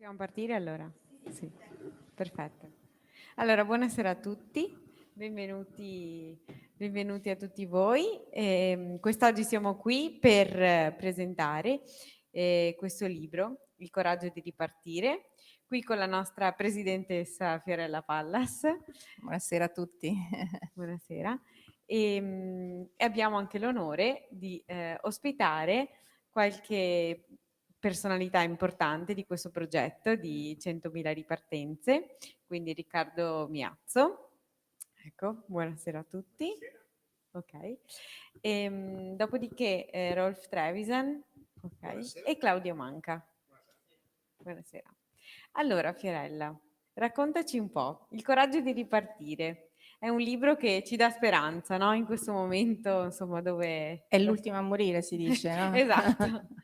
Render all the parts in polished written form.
Possiamo partire allora? Sì, perfetto. Allora, buonasera a tutti, benvenuti a tutti voi. Quest'oggi siamo qui per presentare questo libro, Il coraggio di ripartire, qui con la nostra presidentessa Fiorella Pallas. Buonasera a tutti. Buonasera. E abbiamo anche l'onore di ospitare qualche personalità importante di questo progetto di 100.000 ripartenze, quindi Riccardo Miazzo. Ecco, buonasera a tutti. Ok. Dopodiché Rolf Trevisan, ok, e Claudio Manca. Buonasera. Allora, Fiorella, raccontaci un po', Il coraggio di ripartire. È un libro che ci dà speranza, no? In questo momento, insomma, dove... È l'ultima a morire, si dice, no? Esatto.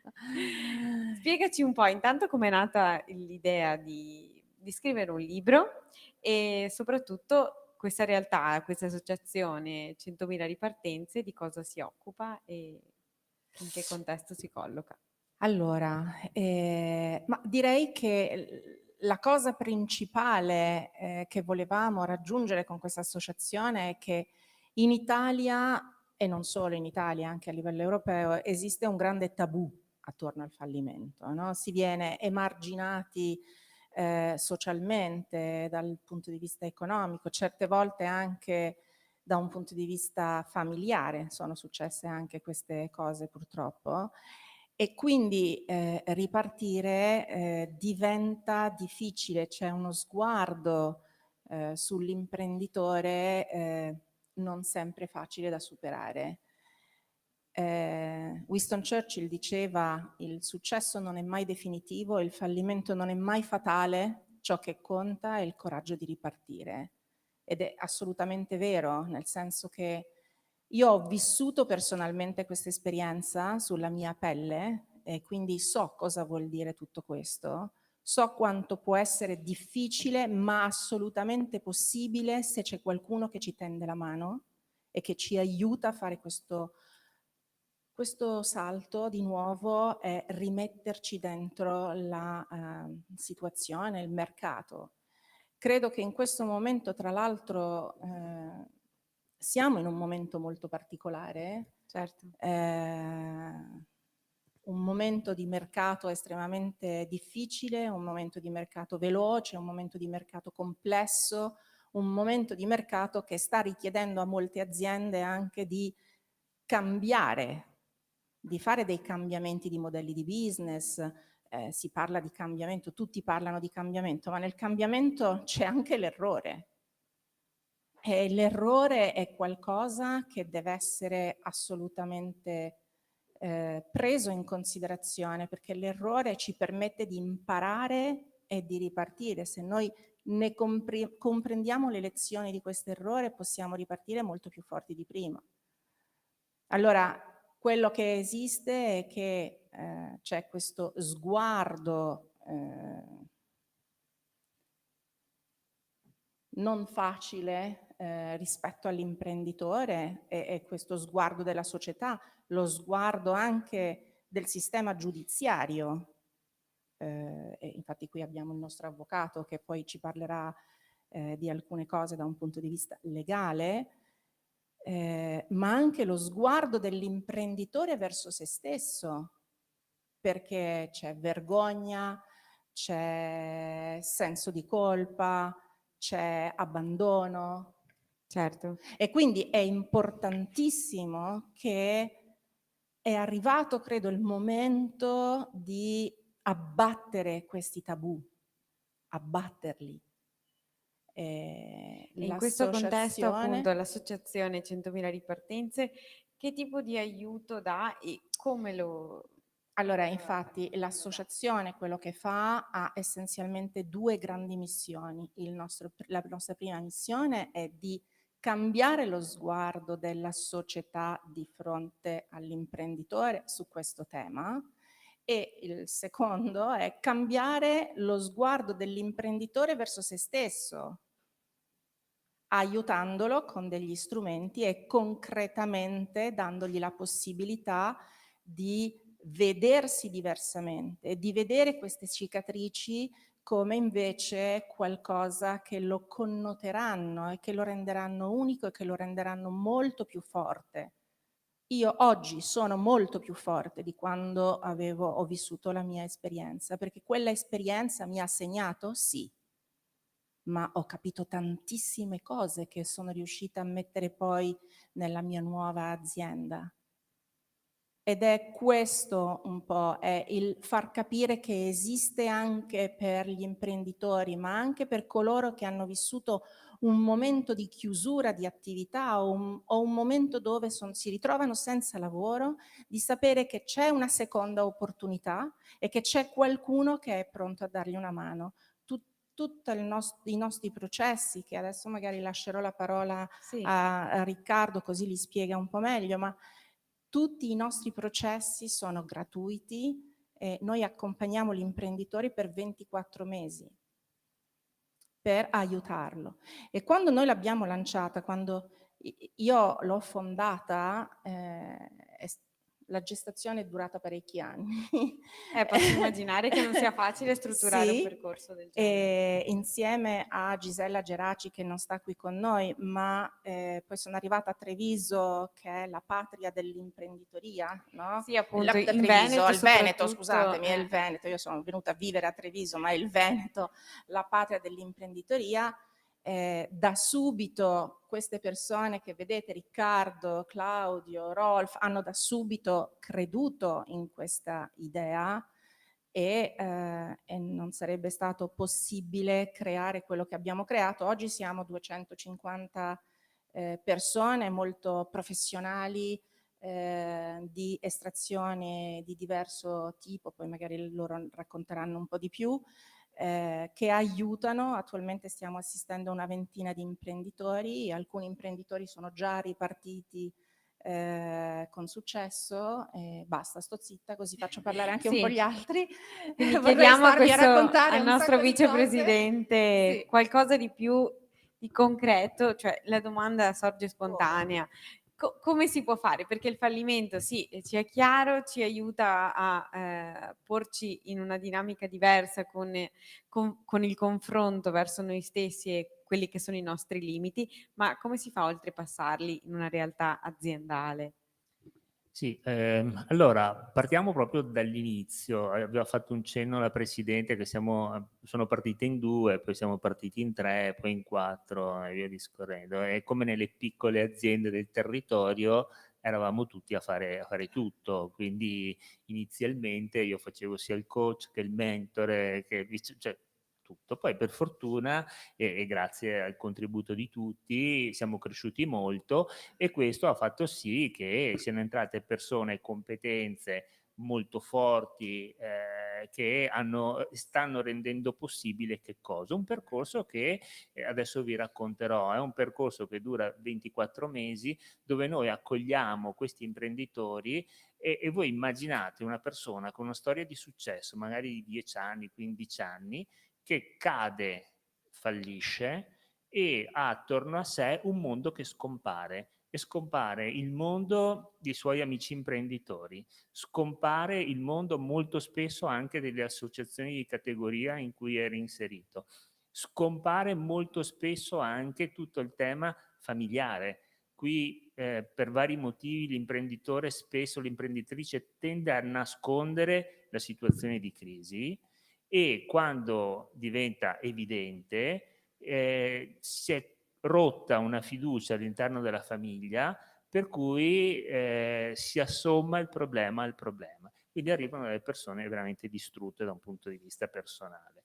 Spiegaci un po', intanto, com'è nata l'idea di scrivere un libro e soprattutto questa realtà, questa associazione 100.000 ripartenze, di cosa si occupa e in che contesto si colloca. Allora, ma direi che la cosa principale, che volevamo raggiungere con questa associazione è che in Italia, e non solo in Italia, anche a livello europeo, esiste un grande tabù attorno al fallimento, no, si viene emarginati, socialmente, dal punto di vista economico, certe volte anche da un punto di vista familiare, sono successe anche queste cose purtroppo. E quindi ripartire diventa difficile, c'è uno sguardo sull'imprenditore non sempre facile da superare. Winston Churchill diceva: il successo non è mai definitivo, il fallimento non è mai fatale, ciò che conta è il coraggio di ripartire. Ed è assolutamente vero, nel senso che io ho vissuto personalmente questa esperienza sulla mia pelle e quindi so cosa vuol dire tutto questo, so quanto può essere difficile, ma assolutamente possibile se c'è qualcuno che ci tende la mano e che ci aiuta a fare questo salto di nuovo e rimetterci dentro la situazione, il mercato. Credo che in questo momento, tra l'altro, siamo in un momento molto particolare, Certo. un momento di mercato estremamente difficile, un momento di mercato veloce, un momento di mercato complesso, un momento di mercato che sta richiedendo a molte aziende anche di cambiare, di fare dei cambiamenti di modelli di business. Si parla di cambiamento, tutti parlano di cambiamento, ma nel cambiamento c'è anche l'errore. E l'errore è qualcosa che deve essere assolutamente preso in considerazione, perché l'errore ci permette di imparare e di ripartire. Se noi ne comprendiamo le lezioni di questo errore, possiamo ripartire molto più forti di prima. Allora, quello che esiste è che c'è questo sguardo non facile rispetto all'imprenditore e questo sguardo della società, lo sguardo anche del sistema giudiziario. E infatti qui abbiamo il nostro avvocato che poi ci parlerà di alcune cose da un punto di vista legale, ma anche lo sguardo dell'imprenditore verso se stesso, perché c'è vergogna, c'è senso di colpa, c'è abbandono. Certo. E quindi è importantissimo che è arrivato, credo, il momento di abbattere questi tabù, abbatterli. E in questo contesto, appunto, L'associazione. l'associazione 100.000 ripartenze, che tipo di aiuto dà e come lo... Allora, infatti, l'associazione quello che fa ha essenzialmente due grandi missioni. La nostra prima missione è di cambiare lo sguardo della società di fronte all'imprenditore su questo tema e il secondo è cambiare lo sguardo dell'imprenditore verso se stesso, aiutandolo con degli strumenti e concretamente dandogli la possibilità di vedersi diversamente, di vedere queste cicatrici come invece qualcosa che lo connoteranno e che lo renderanno unico e che lo renderanno molto più forte. Io oggi sono molto più forte di quando ho vissuto la mia esperienza, perché quella esperienza mi ha segnato? Sì, ma ho capito tantissime cose che sono riuscita a mettere poi nella mia nuova azienda. Ed è questo un po', è il far capire che esiste anche per gli imprenditori, ma anche per coloro che hanno vissuto un momento di chiusura di attività o un momento dove si ritrovano senza lavoro, di sapere che c'è una seconda opportunità e che c'è qualcuno che è pronto a dargli una mano. Tutti i nostri processi, che adesso magari lascerò la parola Sì. a Riccardo così li spiega un po' meglio, ma tutti i nostri processi sono gratuiti e noi accompagniamo l'imprenditore per 24 mesi per aiutarlo. E quando noi l'abbiamo lanciata, quando io l'ho fondata, la gestazione è durata parecchi anni. Posso immaginare che non sia facile strutturare un Sì, percorso del genere. insieme a Gisella Geraci che non sta qui con noi, ma poi sono arrivata a Treviso che è la patria dell'imprenditoria, no? Sì, appunto, Da in Treviso, Veneto il Veneto, soprattutto, scusatemi, è il Veneto, io sono venuta a vivere a Treviso, ma è il Veneto la patria dell'imprenditoria. Da subito queste persone che vedete, Riccardo, Claudio, Rolf, hanno da subito creduto in questa idea e non sarebbe stato possibile creare quello che abbiamo creato. Oggi siamo 250 persone molto professionali, di estrazione di diverso tipo, poi magari loro racconteranno un po' di più, che aiutano. Attualmente stiamo assistendo a una ventina di imprenditori, alcuni imprenditori sono già ripartiti con successo. Basta, sto zitta così faccio parlare anche un po' sì. gli altri. Quindi Vorrei chiediamo a starvi a questo raccontare al un nostro sacco di cose. vicepresidente Sì. qualcosa di più di concreto, cioè la domanda sorge Come? spontanea: come si può fare? Perché il fallimento sì, ci è chiaro, ci aiuta a, porci in una dinamica diversa con il confronto verso noi stessi e quelli che sono i nostri limiti, ma come si fa a oltrepassarli in una realtà aziendale? Sì, allora partiamo proprio dall'inizio. Aveva fatto un cenno la Presidente che sono partite in 2, poi siamo partiti in 3, poi in 4 e via discorrendo. E come nelle piccole aziende del territorio eravamo tutti a fare tutto, quindi inizialmente io facevo sia il coach che il mentore, cioè tutto. Poi per fortuna e grazie al contributo di tutti siamo cresciuti molto e questo ha fatto sì che siano entrate persone e competenze molto forti, che stanno rendendo possibile che cosa? Un percorso che, adesso vi racconterò, è un percorso che dura 24 mesi, dove noi accogliamo questi imprenditori e voi immaginate una persona con una storia di successo, magari di 10 anni, 15 anni, che cade, fallisce e ha attorno a sé un mondo che scompare e scompare il mondo dei suoi amici imprenditori, scompare il mondo molto spesso anche delle associazioni di categoria in cui era inserito, scompare molto spesso anche tutto il tema familiare. Qui per vari motivi l'imprenditore spesso, l'imprenditrice tende a nascondere la situazione di crisi e quando diventa evidente si è rotta una fiducia all'interno della famiglia per cui si assomma il problema al problema. Quindi arrivano delle persone veramente distrutte da un punto di vista personale.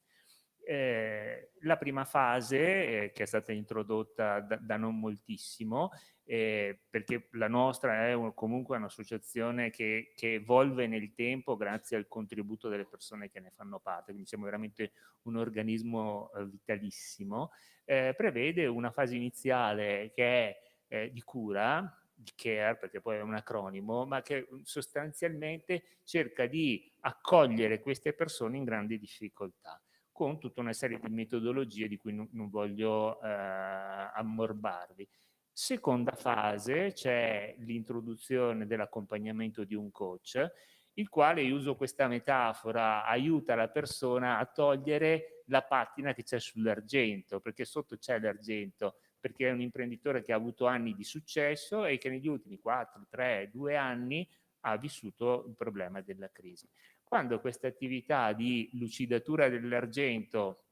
La prima fase, che è stata introdotta da non moltissimo, perché la nostra è comunque un'associazione che evolve nel tempo grazie al contributo delle persone che ne fanno parte, quindi siamo veramente un organismo vitalissimo, prevede una fase iniziale che è di cura, di care, perché poi è un acronimo, ma che sostanzialmente cerca di accogliere queste persone in grandi difficoltà con tutta una serie di metodologie di cui non voglio ammorbarvi. Seconda fase c'è l'introduzione dell'accompagnamento di un coach, il quale, io uso questa metafora, aiuta la persona a togliere la patina che c'è sull'argento, perché sotto c'è l'argento, perché è un imprenditore che ha avuto anni di successo e che negli ultimi 4, 3, 2 anni ha vissuto il problema della crisi. Quando questa attività di lucidatura dell'argento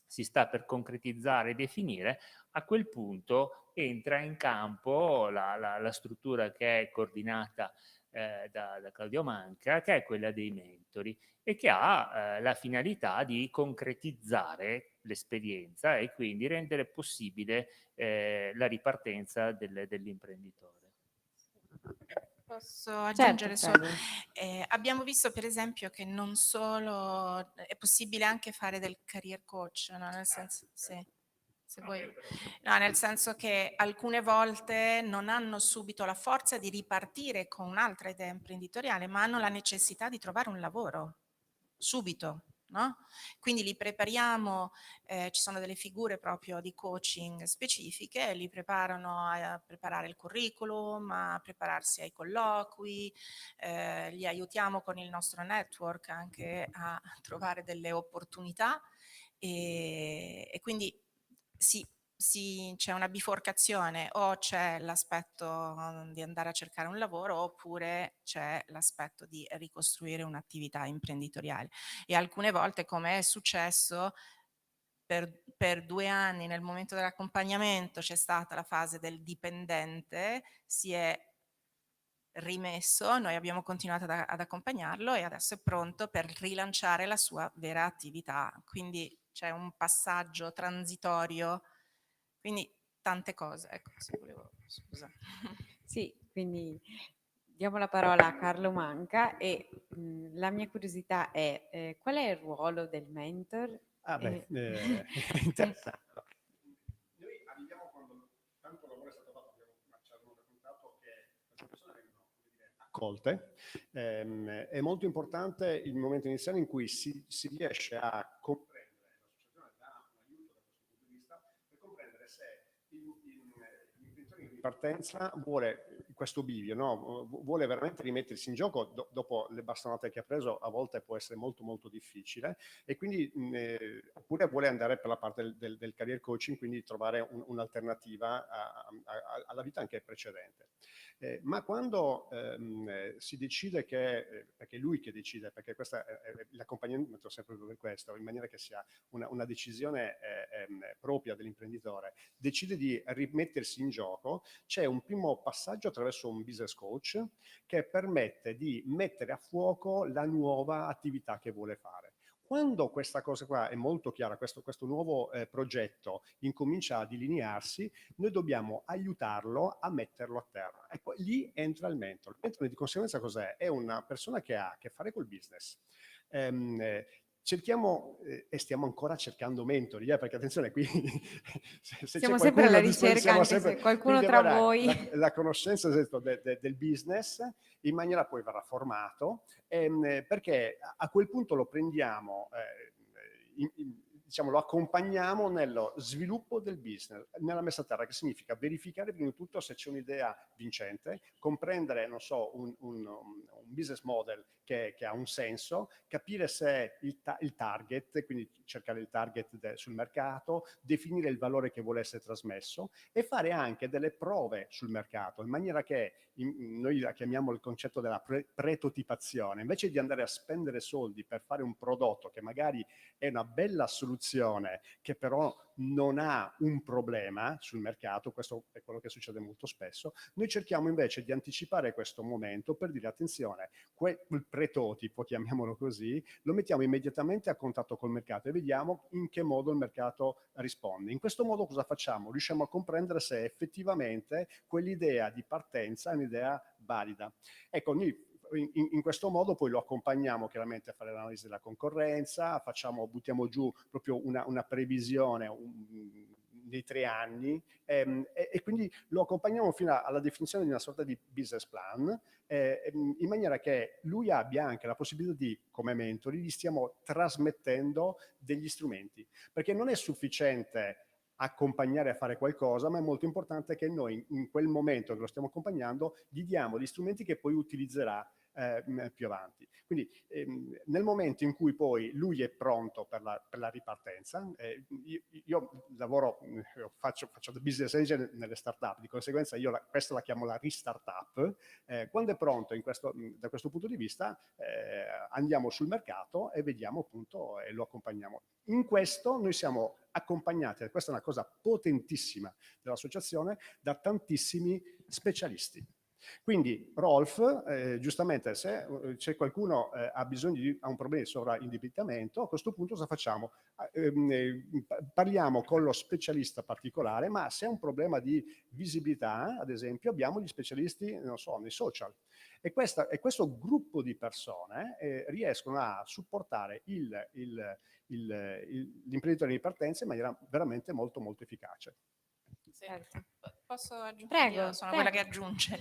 si sta per concretizzare e definire, a quel punto entra in campo la struttura che è coordinata da Claudio Manca, che è quella dei mentori e che ha la finalità di concretizzare l'esperienza e quindi rendere possibile la ripartenza dell'imprenditore. Posso Certo, aggiungere solo, prego. abbiamo visto per esempio che non solo è possibile anche fare del career coach, no? Nel senso, se vuoi, no, nel senso che alcune volte non hanno subito la forza di ripartire con un'altra idea imprenditoriale, ma hanno la necessità di trovare un lavoro subito. No? Quindi li prepariamo, ci sono delle figure proprio di coaching specifiche, li preparano a preparare il curriculum, a prepararsi ai colloqui, li aiutiamo con il nostro network anche a trovare delle opportunità e quindi c'è una biforcazione, o c'è l'aspetto di andare a cercare un lavoro oppure c'è l'aspetto di ricostruire un'attività imprenditoriale. E alcune volte, come è successo, per 2 anni nel momento dell'accompagnamento c'è stata la fase del dipendente, si è rimesso, noi abbiamo continuato ad accompagnarlo e adesso è pronto per rilanciare la sua vera attività. Quindi c'è un passaggio transitorio, quindi tante cose. Ecco, se volevo, scusa. Sì, quindi diamo la parola a Carlo Manca e la mia curiosità è qual è il ruolo del mentor? Ah beh, Eh, interessante. Noi arriviamo quando tanto lavoro è stato fatto, ci hanno raccontato che le persone vengono, come dire, accolte. È molto importante il momento iniziale in cui si riesce a comprendere, l'associazione dà un aiuto da questo punto di vista, per comprendere se l'imprenditore in partenza vuole questo bivio, no? Vuole veramente rimettersi in gioco dopo le bastonate che ha preso, a volte può essere molto molto difficile, e quindi oppure vuole andare per la parte del career coaching, quindi trovare un'alternativa alla vita anche precedente. Ma quando si decide perché è lui che decide, perché questa è l'accompagnamento sempre per questo, in maniera che sia una decisione propria dell'imprenditore, decide di rimettersi in gioco, c'è un primo passaggio attraverso un business coach che permette di mettere a fuoco la nuova attività che vuole fare. Quando questa cosa qua è molto chiara, questo nuovo progetto incomincia a delinearsi, noi dobbiamo aiutarlo a metterlo a terra. Ecco, lì entra il mentore. Il mentore di conseguenza cos'è? È una persona che ha a che fare col business. Cerchiamo e stiamo ancora cercando mentori, perché attenzione qui se c'è siamo sempre alla qualcuno ricerca, siamo anche sempre, se qualcuno quindi tra avrà voi... la conoscenza del business, in maniera poi verrà formato, perché a quel punto lo prendiamo, diciamo, lo accompagniamo nello sviluppo del business, nella messa a terra, che significa verificare prima di tutto se c'è un'idea vincente, comprendere, non so, un business model che ha un senso, capire se il target, quindi cercare il target sul mercato, definire il valore che vuole essere trasmesso e fare anche delle prove sul mercato, in maniera che noi la chiamiamo il concetto della pretotipazione. Invece di andare a spendere soldi per fare un prodotto che magari è una bella soluzione, che però non ha un problema sul mercato, questo è quello che succede molto spesso, noi cerchiamo invece di anticipare questo momento per dire attenzione, quel prototipo, chiamiamolo così, lo mettiamo immediatamente a contatto col mercato e vediamo in che modo il mercato risponde. In questo modo cosa facciamo? Riusciamo a comprendere se effettivamente quell'idea di partenza è un'idea valida. Ecco, noi in questo modo poi lo accompagniamo chiaramente a fare l'analisi della concorrenza, buttiamo giù proprio una previsione nei 3 anni e quindi lo accompagniamo fino alla definizione di una sorta di business plan, in maniera che lui abbia anche la possibilità di, come mentori, gli stiamo trasmettendo degli strumenti, perché non è sufficiente accompagnare a fare qualcosa, ma è molto importante che noi in quel momento che lo stiamo accompagnando gli diamo gli strumenti che poi utilizzerà più avanti. Quindi nel momento in cui poi lui è pronto per la ripartenza, io lavoro, faccio da business angel nelle startup, di conseguenza io questa la chiamo la ristartup. Quando è pronto da questo punto di vista, andiamo sul mercato e vediamo appunto e lo accompagniamo. In questo noi siamo accompagnati, e questa è una cosa potentissima dell'associazione, da tantissimi specialisti. Quindi Rolf, giustamente, se c'è qualcuno ha bisogno ha un problema di sovraindebitamento, a questo punto cosa facciamo? Parliamo con lo specialista particolare, ma se è un problema di visibilità, ad esempio, abbiamo gli specialisti, non so, nei social. E questo gruppo di persone riescono a supportare l'imprenditore di partenza in maniera veramente molto molto efficace. Sì. Certo. Posso aggiungere? Prego, Io sono prego. quella che aggiunge.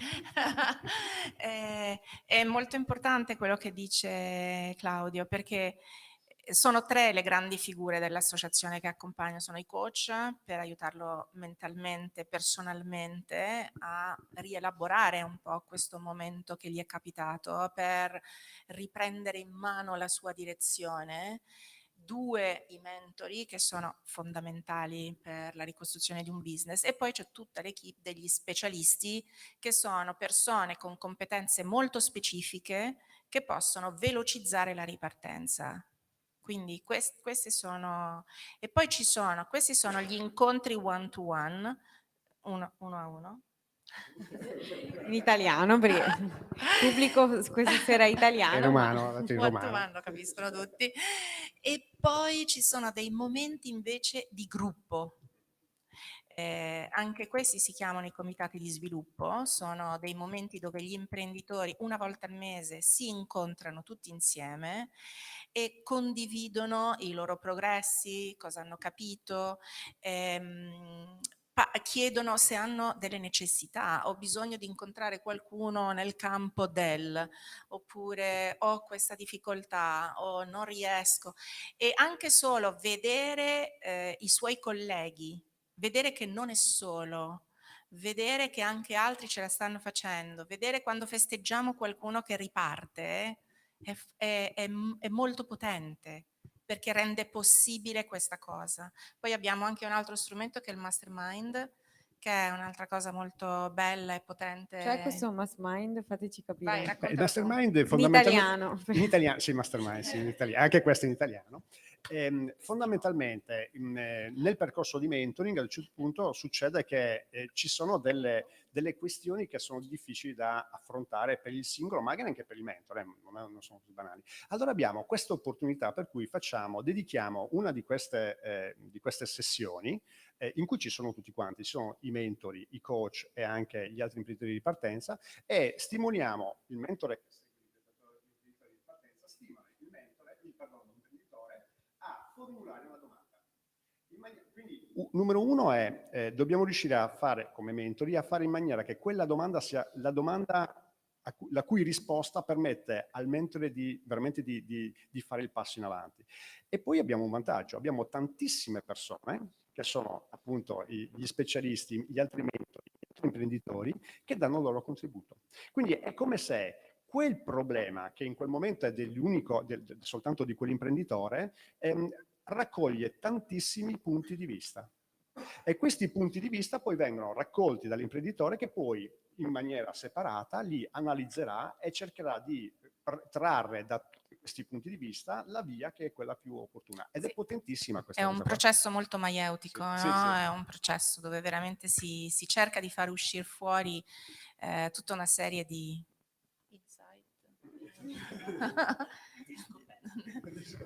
È molto importante quello che dice Claudio, perché sono 3 le grandi figure dell'associazione che accompagno, sono i coach per aiutarlo mentalmente, personalmente a rielaborare un po' questo momento che gli è capitato, per riprendere in mano la sua direzione. 2 i mentori che sono fondamentali per la ricostruzione di un business, e poi c'è tutta l'equipe degli specialisti che sono persone con competenze molto specifiche che possono velocizzare la ripartenza. Quindi questi sono, e poi questi sono gli incontri one to one, uno a uno. In italiano, perché il pubblico questa sera è italiano. È romano, in One to romano. one, lo capiscono tutti. E poi ci sono dei momenti invece di gruppo. Anche questi si chiamano i comitati di sviluppo, sono dei momenti dove gli imprenditori una volta al mese si incontrano tutti insieme e condividono i loro progressi, cosa hanno capito, chiedono se hanno delle necessità, ho bisogno di incontrare qualcuno nel campo oppure ho questa difficoltà o non riesco, e anche solo vedere i suoi colleghi, vedere che non è solo, vedere che anche altri ce la stanno facendo, vedere quando festeggiamo qualcuno che riparte è molto potente, perché rende possibile questa cosa. Poi abbiamo anche un altro strumento che è il mastermind, che è un'altra cosa molto bella e potente. Cioè questo mastermind, fateci capire. Vai, Il racconta. mastermind è In fondamentalmente italiano. in italiano, sì, mastermind, sì, in italiano, anche questo in italiano. Fondamentalmente nel percorso di mentoring a un certo punto succede che ci sono delle questioni che sono difficili da affrontare per il singolo, magari anche per il mentore, non sono così banali. Allora abbiamo questa opportunità per cui dedichiamo una di queste sessioni in cui ci sono tutti quanti, ci sono i mentori, i coach e anche gli altri imprenditori di partenza, e stimoliamo il mentore che segue l'imprenditore di partenza, stimola l'imprenditore a formulare una domanda. Quindi, numero uno è, dobbiamo riuscire a fare, come mentori, a fare in maniera che quella domanda sia la domanda la cui risposta permette al mentore veramente di fare il passo in avanti. E poi abbiamo un vantaggio, abbiamo tantissime persone che sono appunto gli specialisti, gli altri mentori, gli altri imprenditori che danno il loro contributo. Quindi è come se quel problema che in quel momento è soltanto di quell'imprenditore raccoglie tantissimi punti di vista. E questi punti di vista poi vengono raccolti dall'imprenditore, che poi in maniera separata li analizzerà e cercherà di trarre da tutti questi punti di vista la via che è quella più opportuna. Ed è potentissima questa cosa. È un processo molto maieutico, sì, no? sì. È un processo dove veramente si cerca di far uscire fuori tutta una serie di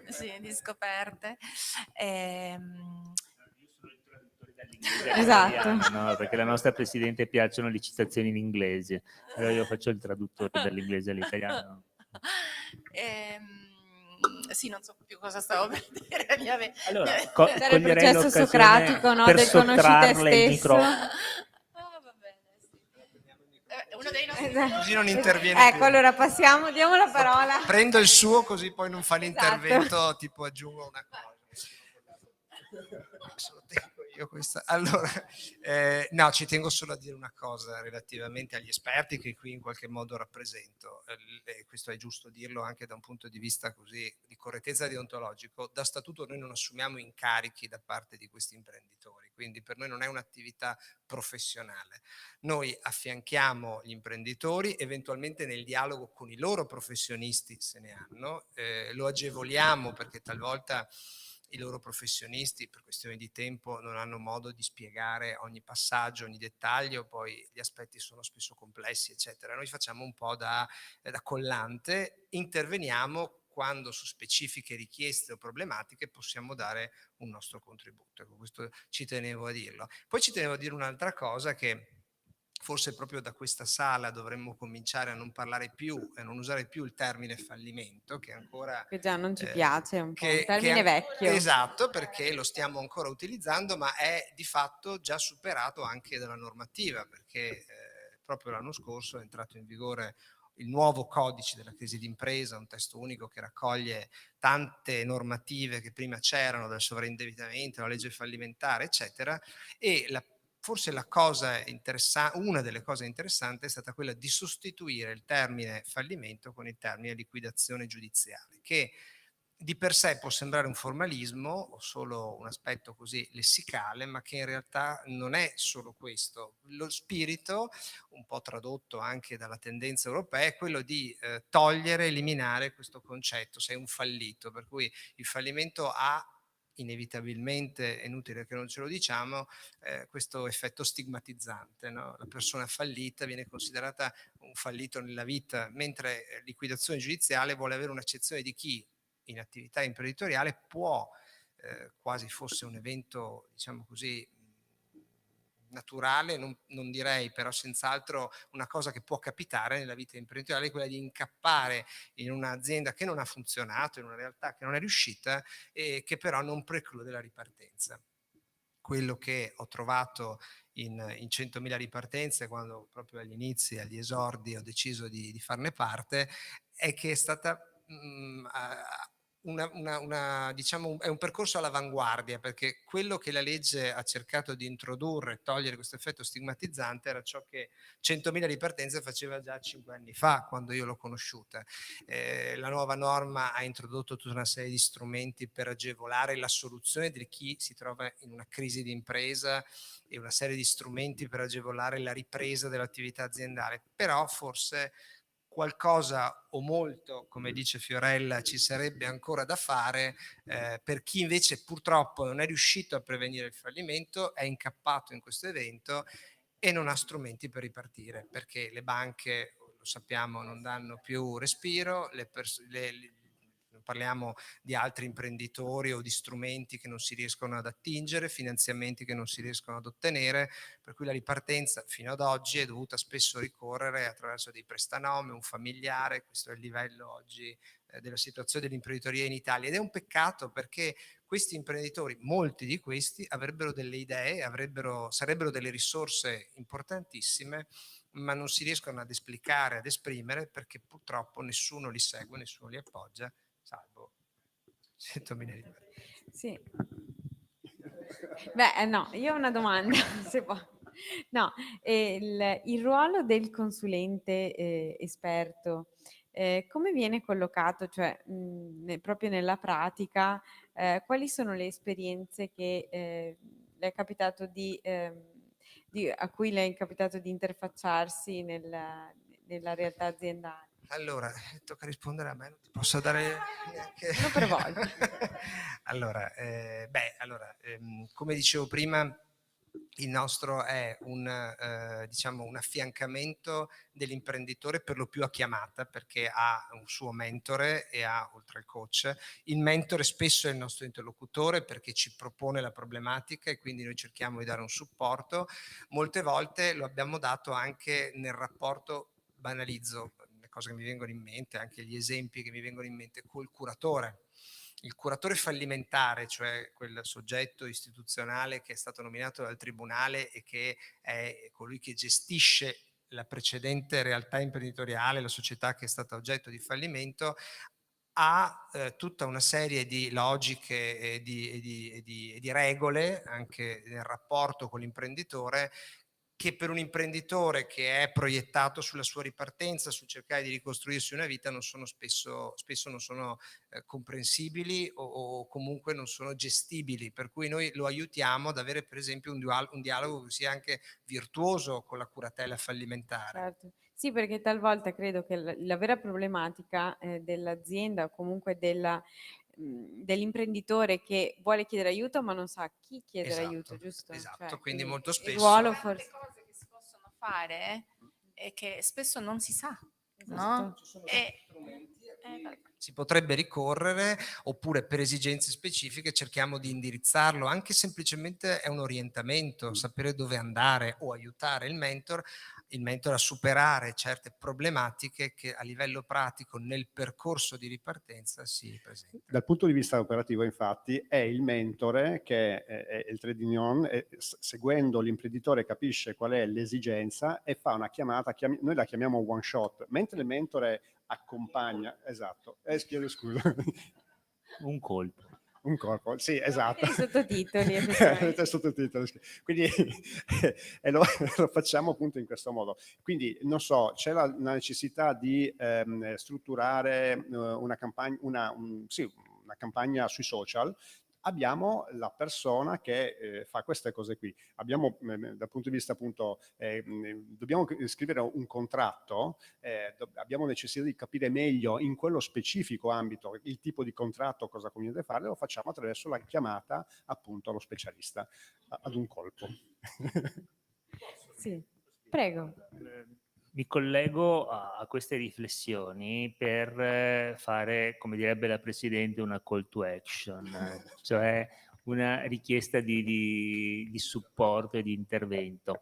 sì, di scoperte. Esatto. No, perché alla nostra Presidente piacciono le citazioni in inglese, allora io faccio il traduttore dall'inglese all'italiano. Sì, non so più cosa stavo per dire. Allora, Era il coglierei processo l'occasione socratico, no? per Del conosci te sottrarle il stesso. microfono. Va bene, sì. Uno dei nostri Così non interviene Ecco, più. allora passiamo, diamo la parola. Prendo il suo, così poi non fa Esatto. l'intervento, tipo aggiungo una cosa. Se lo tengo io. io questa. Allora, no, ci tengo solo a dire una cosa relativamente agli esperti che qui in qualche modo rappresento. Questo è giusto dirlo anche da un punto di vista così di correttezza deontologico. Da statuto noi non assumiamo incarichi da parte di questi imprenditori, quindi per noi non è un'attività professionale. Noi affianchiamo gli imprenditori eventualmente nel dialogo con i loro professionisti, se ne hanno, lo agevoliamo perché talvolta i loro professionisti per questioni di tempo non hanno modo di spiegare ogni passaggio, ogni dettaglio, poi gli aspetti sono spesso complessi, eccetera. Noi facciamo un po' da collante, interveniamo quando su specifiche richieste o problematiche possiamo dare un nostro contributo. Ecco, questo ci tenevo a dirlo. Poi ci tenevo a dire un'altra cosa che forse proprio da questa sala dovremmo cominciare a non parlare più e non usare più il termine fallimento, che ancora Che già non ci piace, è un po' un che termine vecchio. esatto, perché lo stiamo ancora utilizzando, ma è di fatto già superato anche dalla normativa, perché proprio l'anno scorso è entrato in vigore il nuovo codice della crisi d'impresa, un testo unico che raccoglie tante normative che prima c'erano, dal sovraindebitamento, la legge fallimentare, eccetera, e forse una delle cose interessanti è stata quella di sostituire il termine fallimento con il termine liquidazione giudiziale, che di per sé può sembrare un formalismo o solo un aspetto così lessicale, ma che in realtà non è solo questo. Lo spirito, un po' tradotto anche dalla tendenza europea, è quello di togliere, eliminare questo concetto, sei un fallito, per cui il fallimento ha inevitabilmente, è inutile che non ce lo diciamo, questo effetto stigmatizzante, no? La persona fallita viene considerata un fallito nella vita, mentre liquidazione giudiziale vuole avere un'accezione di chi in attività imprenditoriale può, quasi fosse un evento, diciamo così, naturale, non direi, però senz'altro una cosa che può capitare nella vita imprenditoriale, è quella di incappare in un'azienda che non ha funzionato, in una realtà che non è riuscita e che però non preclude la ripartenza. Quello che ho trovato in 100.000 ripartenze, quando proprio agli inizi, agli esordi ho deciso di farne parte, è che è stata diciamo, è un percorso all'avanguardia, perché quello che la legge ha cercato di introdurre, togliere questo effetto stigmatizzante, era ciò che 100.000 ripartenze faceva già 5 anni fa, quando io l'ho conosciuta. La nuova norma ha introdotto tutta una serie di strumenti per agevolare la soluzione di chi si trova in una crisi di impresa e una serie di strumenti per agevolare la ripresa dell'attività aziendale, però forse qualcosa o molto, come dice Fiorella, ci sarebbe ancora da fare per chi invece purtroppo non è riuscito a prevenire il fallimento, è incappato in questo evento e non ha strumenti per ripartire, perché le banche, lo sappiamo, non danno più respiro, parliamo di altri imprenditori o di strumenti che non si riescono ad attingere, finanziamenti che non si riescono ad ottenere, per cui la ripartenza fino ad oggi è dovuta spesso ricorrere attraverso dei prestanome, un familiare. Questo è il livello oggi della situazione dell'imprenditoria in Italia, ed è un peccato, perché questi imprenditori, molti di questi, avrebbero delle idee, sarebbero delle risorse importantissime, ma non si riescono ad esplicare, ad esprimere, perché purtroppo nessuno li segue, nessuno li appoggia, salvo 100.000 di euro. Sì. Beh, no, io ho una domanda, se può. No, il ruolo del consulente esperto, come viene collocato? Cioè, proprio nella pratica, quali sono le esperienze che le è capitato a cui le è capitato di interfacciarsi nella realtà aziendale? Allora, tocca rispondere a me, non ti posso dare neanche... Uno per volta. Allora, come dicevo prima, il nostro è diciamo un affiancamento dell'imprenditore, per lo più a chiamata, perché ha un suo mentore e ha, oltre al coach, il mentore spesso è il nostro interlocutore, perché ci propone la problematica e quindi noi cerchiamo di dare un supporto. Molte volte lo abbiamo dato anche nel rapporto, banalizzo le cose che mi vengono in mente, anche gli esempi che mi vengono in mente, col curatore. Il curatore fallimentare, cioè quel soggetto istituzionale che è stato nominato dal tribunale e che è colui che gestisce la precedente realtà imprenditoriale, la società che è stata oggetto di fallimento, ha tutta una serie di logiche e di regole anche nel rapporto con l'imprenditore, che per un imprenditore che è proiettato sulla sua ripartenza, sul cercare di ricostruirsi una vita, non sono spesso non sono comprensibili o comunque non sono gestibili, per cui noi lo aiutiamo ad avere per esempio un dialogo che sia anche virtuoso con la curatela fallimentare. Certo. Sì, perché talvolta credo che la vera problematica, dell'azienda o comunque dell'imprenditore che vuole chiedere aiuto, ma non sa a chi chiedere aiuto, Esatto, giusto? esatto. Cioè, Quindi quindi molto il spesso ruolo Tante forse cose che si possono fare e che spesso non si sa, no? esatto. si potrebbe ricorrere, oppure per esigenze specifiche cerchiamo di indirizzarlo, anche semplicemente è un orientamento, sapere dove andare o aiutare il mentor a superare certe problematiche che a livello pratico nel percorso di ripartenza si presentano. Dal punto di vista operativo, infatti, è il mentore che è il trade union, e seguendo l'imprenditore capisce qual è l'esigenza e fa una chiamata, noi la chiamiamo one shot, mentre il mentore accompagna, esatto, chiedo scusa, Un colpo. un corpo, sì, esatto. I sottotitoli, Avete effettivamente. sottotitoli, quindi e lo facciamo appunto in questo modo. Quindi non so, c'è la necessità di strutturare una campagna, sì, una campagna sui social. Abbiamo la persona che fa queste cose qui. Abbiamo dal punto di vista appunto, dobbiamo scrivere un contratto, abbiamo necessità di capire meglio in quello specifico ambito il tipo di contratto, cosa conviene fare, lo facciamo attraverso la chiamata appunto allo specialista, ad un colpo. Sì, prego. Mi collego a queste riflessioni per fare, come direbbe la Presidente, una call to action, cioè una richiesta di supporto e di intervento.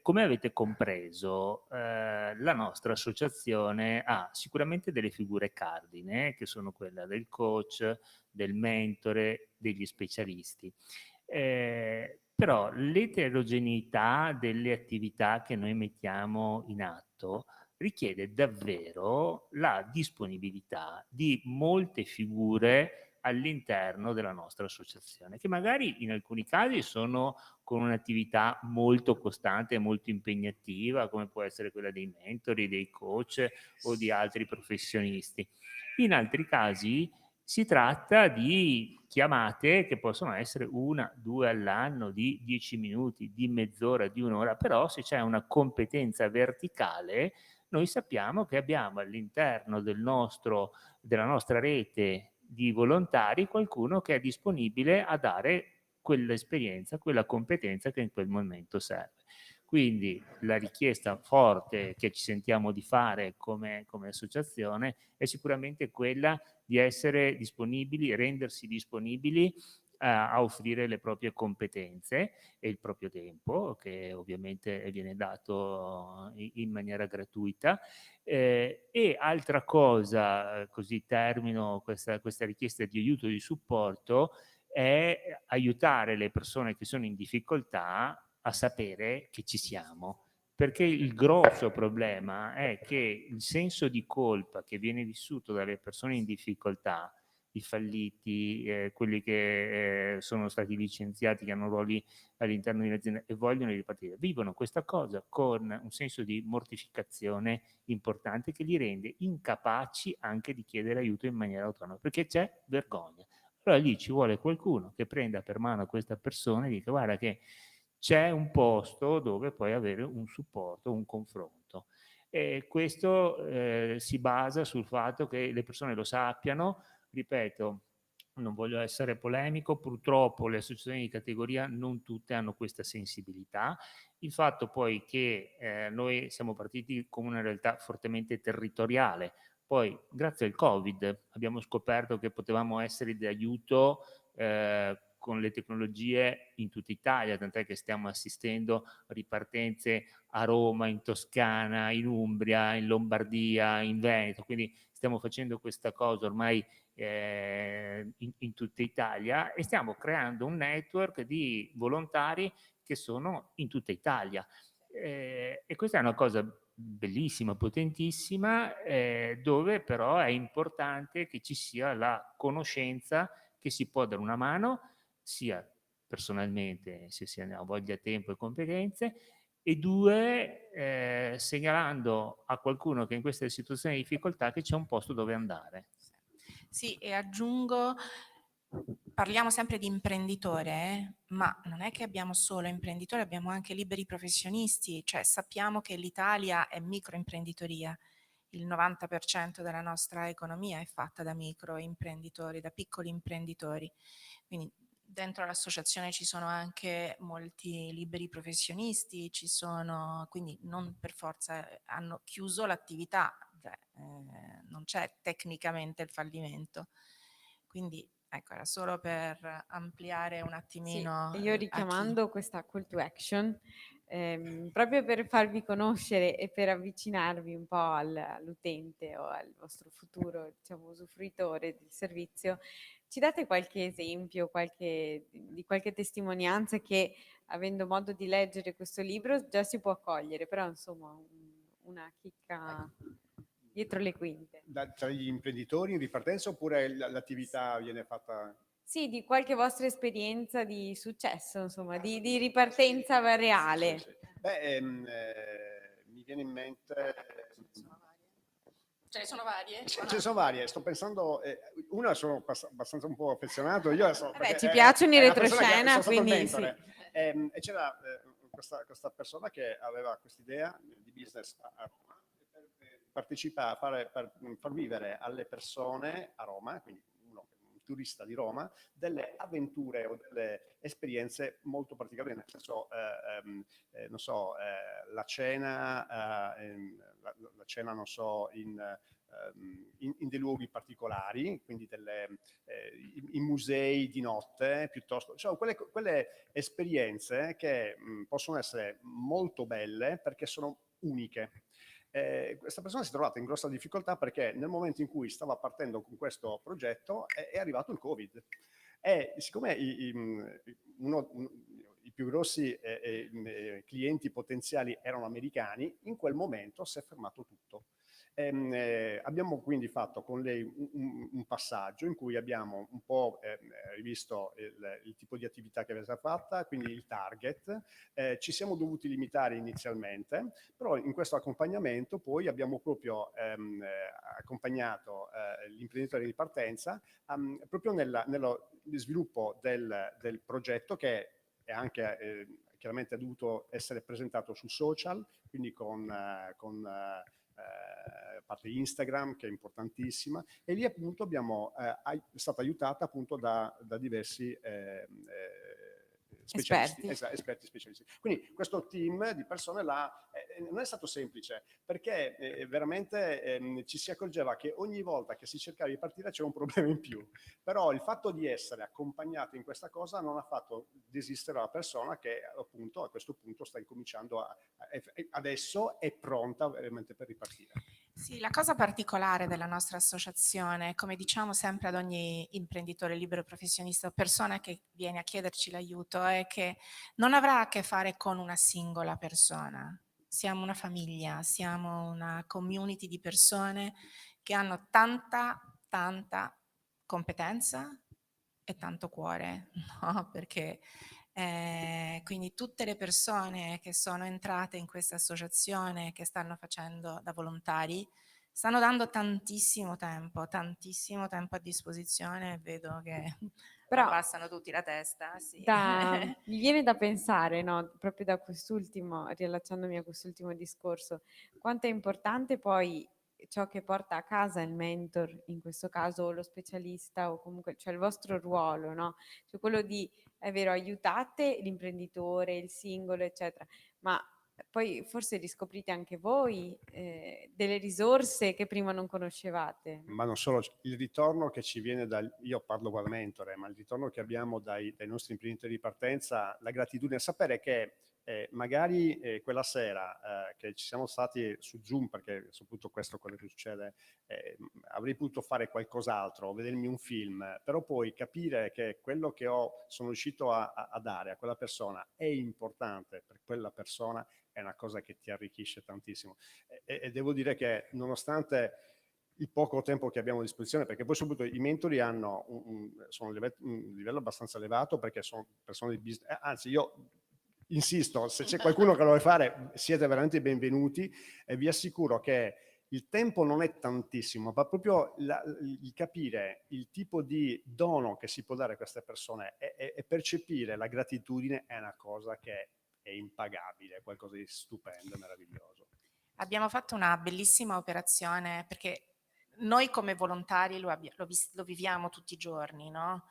Come avete compreso, la nostra associazione ha sicuramente delle figure cardine, che sono quella del coach, del mentore, degli specialisti. Però l'eterogeneità delle attività che noi mettiamo in atto richiede davvero la disponibilità di molte figure all'interno della nostra associazione, che magari in alcuni casi sono con un'attività molto costante e molto impegnativa, come può essere quella dei mentori, dei coach o di altri professionisti. In altri casi si tratta di chiamate che possono essere 1, 2 all'anno, di 10 minuti, di mezz'ora, di 1 ora, però se c'è una competenza verticale, noi sappiamo che abbiamo all'interno della nostra rete di volontari qualcuno che è disponibile a dare quell'esperienza, quella competenza che in quel momento serve. Quindi la richiesta forte che ci sentiamo di fare come associazione è sicuramente quella di essere disponibili, rendersi disponibili a offrire le proprie competenze e il proprio tempo, che ovviamente viene dato in maniera gratuita. E altra cosa, così termino questa richiesta di aiuto e di supporto, è aiutare le persone che sono in difficoltà a sapere che ci siamo. Perché il grosso problema è che il senso di colpa che viene vissuto dalle persone in difficoltà, i falliti, quelli che sono stati licenziati, che hanno ruoli all'interno di un'azienda e vogliono ripartire, vivono questa cosa con un senso di mortificazione importante che li rende incapaci anche di chiedere aiuto in maniera autonoma, perché c'è vergogna. Allora lì ci vuole qualcuno che prenda per mano questa persona e dica: guarda che c'è un posto dove puoi avere un supporto, un confronto. E questo si basa sul fatto che le persone lo sappiano. Ripeto, non voglio essere polemico, purtroppo le associazioni di categoria non tutte hanno questa sensibilità. Il fatto poi che noi siamo partiti come una realtà fortemente territoriale, poi grazie al Covid abbiamo scoperto che potevamo essere di aiuto con le tecnologie in tutta Italia, tant'è che stiamo assistendo a ripartenze a Roma, in Toscana, in Umbria, in Lombardia, in Veneto, quindi stiamo facendo questa cosa ormai in tutta Italia e stiamo creando un network di volontari che sono in tutta Italia. E questa è una cosa bellissima, potentissima, dove però è importante che ci sia la conoscenza, che si può dare una mano, sia personalmente, se si ha voglia, tempo e competenze, e 2, segnalando a qualcuno che è in queste situazioni di difficoltà che c'è un posto dove andare. Sì, e aggiungo, parliamo sempre di imprenditore, ma non è che abbiamo solo imprenditori, abbiamo anche liberi professionisti, cioè sappiamo che l'Italia è microimprenditoria, il 90% della nostra economia è fatta da microimprenditori, da piccoli imprenditori, quindi dentro l'associazione ci sono anche molti liberi professionisti, quindi non per forza hanno chiuso l'attività, cioè, non c'è tecnicamente il fallimento. Quindi ecco, era solo per ampliare un Sì, attimino e io a chi. richiamando questa call to action, proprio per farvi conoscere e per avvicinarvi un po' all'utente o al vostro futuro, diciamo, usufruitore del servizio, ci date qualche esempio, di qualche testimonianza che, avendo modo di leggere questo libro, già si può cogliere, però insomma una chicca dietro le quinte. Tra gli imprenditori in ripartenza oppure l'attività viene fatta? Sì, di qualche vostra esperienza di successo, insomma, di ripartenza reale. Sì. Beh, mi viene in mente... Ce ne sono varie? Ce ne sono varie, sto pensando, una sono abbastanza un po' affezionato, io adesso, Vabbè, perché ci piacciono i è una persona che retroscena, sono stato il quindi sì. mentore, e c'era questa persona che aveva quest'idea di business a Roma, per partecipare, per far vivere alle persone a Roma, quindi un turista di Roma, delle avventure o delle esperienze molto particolari, nel senso, non so, la cena, la cena, non so, in dei luoghi particolari, quindi in musei di notte, piuttosto, cioè quelle esperienze che possono essere molto belle perché sono uniche. Questa persona si è trovata in grossa difficoltà perché nel momento in cui stava partendo con questo progetto è arrivato il Covid. E siccome i più grossi clienti potenziali erano americani, in quel momento si è fermato tutto. Abbiamo quindi fatto con lei un passaggio in cui abbiamo un po' rivisto il tipo di attività che aveva stata fatta, quindi il target. Ci siamo dovuti limitare inizialmente, però in questo accompagnamento poi abbiamo proprio accompagnato l'imprenditore di partenza proprio nello sviluppo del progetto, che è anche chiaramente dovuto essere presentato su social, quindi con parte Instagram, che è importantissima, e lì appunto è stata aiutata appunto da diversi specialisti, esperti specialisti. Quindi questo team di persone là non è stato semplice, perché veramente ci si accorgeva che ogni volta che si cercava di partire c'era un problema in più, però il fatto di essere accompagnato in questa cosa non ha fatto desistere la persona, che appunto a questo punto sta incominciando adesso è pronta veramente per ripartire. Sì, la cosa particolare della nostra associazione, come diciamo sempre ad ogni imprenditore libero professionista o persona che viene a chiederci l'aiuto, è che non avrà a che fare con una singola persona. Siamo una famiglia, siamo una community di persone che hanno tanta competenza e tanto cuore, no? Perché quindi tutte le persone che sono entrate in questa associazione, che stanno facendo da volontari, stanno dando tantissimo tempo a disposizione, vedo che Però abbassano tutti la testa. Sì. mi viene da pensare, no, proprio da quest'ultimo, riallacciandomi a quest'ultimo discorso, quanto è importante poi ciò che porta a casa il mentor, in questo caso o lo specialista o comunque, cioè il vostro ruolo, no? Cioè quello di, è vero, aiutate l'imprenditore, il singolo, eccetera, ma poi forse riscoprite anche voi delle risorse che prima non conoscevate. Ma non solo, il ritorno che ci viene io parlo come mentore, ma il ritorno che abbiamo dai nostri imprenditori di partenza, la gratitudine, sapere che magari quella sera che ci siamo stati su Zoom, perché soprattutto questo è quello che succede, avrei potuto fare qualcos'altro, vedermi un film, però poi capire che quello che sono riuscito a dare a quella persona è importante per quella persona, è una cosa che ti arricchisce tantissimo. E devo dire che nonostante il poco tempo che abbiamo a disposizione, perché poi soprattutto i mentori hanno sono un livello abbastanza elevato, perché sono persone di business, anzi io insisto, se c'è qualcuno che lo vuole fare siete veramente benvenuti, e vi assicuro che il tempo non è tantissimo, ma proprio il capire il tipo di dono che si può dare a queste persone e percepire la gratitudine è una cosa che è impagabile, è qualcosa di stupendo, meraviglioso. Abbiamo fatto una bellissima operazione, perché noi come volontari lo viviamo tutti i giorni, no?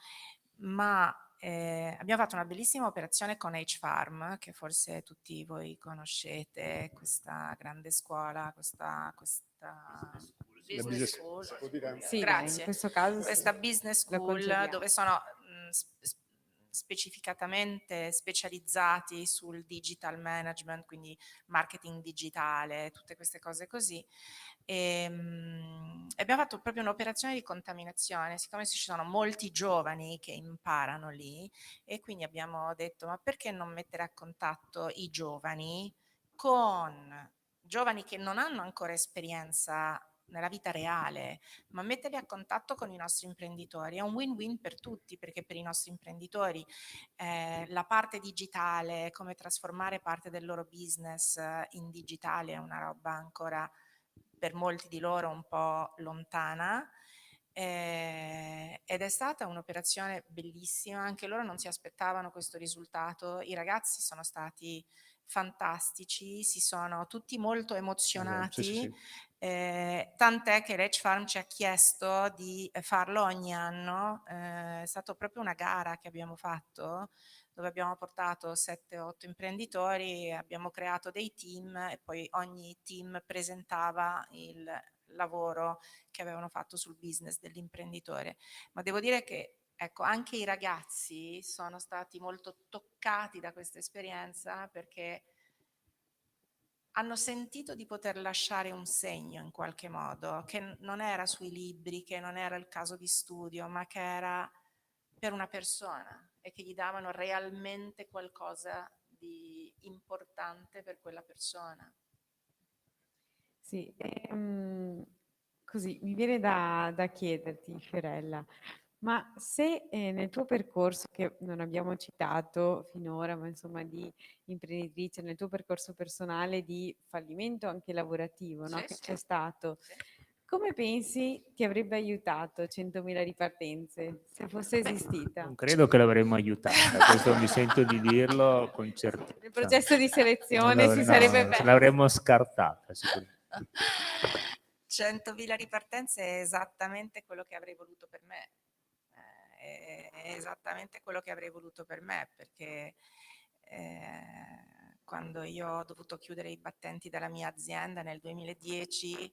Ma abbiamo fatto una bellissima operazione con H-Farm, che forse tutti voi conoscete, questa grande scuola, questa business school. Si può dire? Sì, dai, in Grazie. questo caso Questa sì, business lo school concediamo. dove sono specificatamente specializzati sul digital management, quindi marketing digitale, tutte queste cose così. E abbiamo fatto proprio un'operazione di contaminazione, siccome ci sono molti giovani che imparano lì, e quindi abbiamo detto: ma perché non mettere a contatto i giovani con giovani che non hanno ancora esperienza nella vita reale, ma metterli a contatto con i nostri imprenditori. È un win-win per tutti, perché per i nostri imprenditori la parte digitale, come trasformare parte del loro business in digitale, è una roba ancora per molti di loro un po' lontana. Ed è stata un'operazione bellissima, anche loro non si aspettavano questo risultato, i ragazzi sono stati fantastici, si sono tutti molto emozionati, Sì. tant'è che l'Edge Farm ci ha chiesto di farlo ogni anno, è stata proprio una gara che abbiamo fatto, dove abbiamo portato 7-8 imprenditori, abbiamo creato dei team e poi ogni team presentava il lavoro che avevano fatto sul business dell'imprenditore. Ma devo dire che ecco, anche i ragazzi sono stati molto toccati da questa esperienza, perché hanno sentito di poter lasciare un segno in qualche modo, che non era sui libri, che non era il caso di studio, ma che era per una persona, e che gli davano realmente qualcosa di importante per quella persona. Sì, così mi viene da chiederti, Fiorella, ma se nel tuo percorso, che non abbiamo citato finora, ma insomma di imprenditrice, nel tuo percorso personale di fallimento anche lavorativo, no, Sì, che sì. c'è stato, Sì. come pensi ti avrebbe aiutato 100.000 ripartenze se fosse esistita? Non credo che l'avremmo aiutata, questo mi sento di dirlo con certezza. Nel processo di Non selezione si sarebbe ce l'avremmo scartata sicuramente. 100.000 ripartenze è esattamente quello che avrei voluto per me. È esattamente quello che avrei voluto per me, perché quando io ho dovuto chiudere i battenti della mia azienda nel 2010,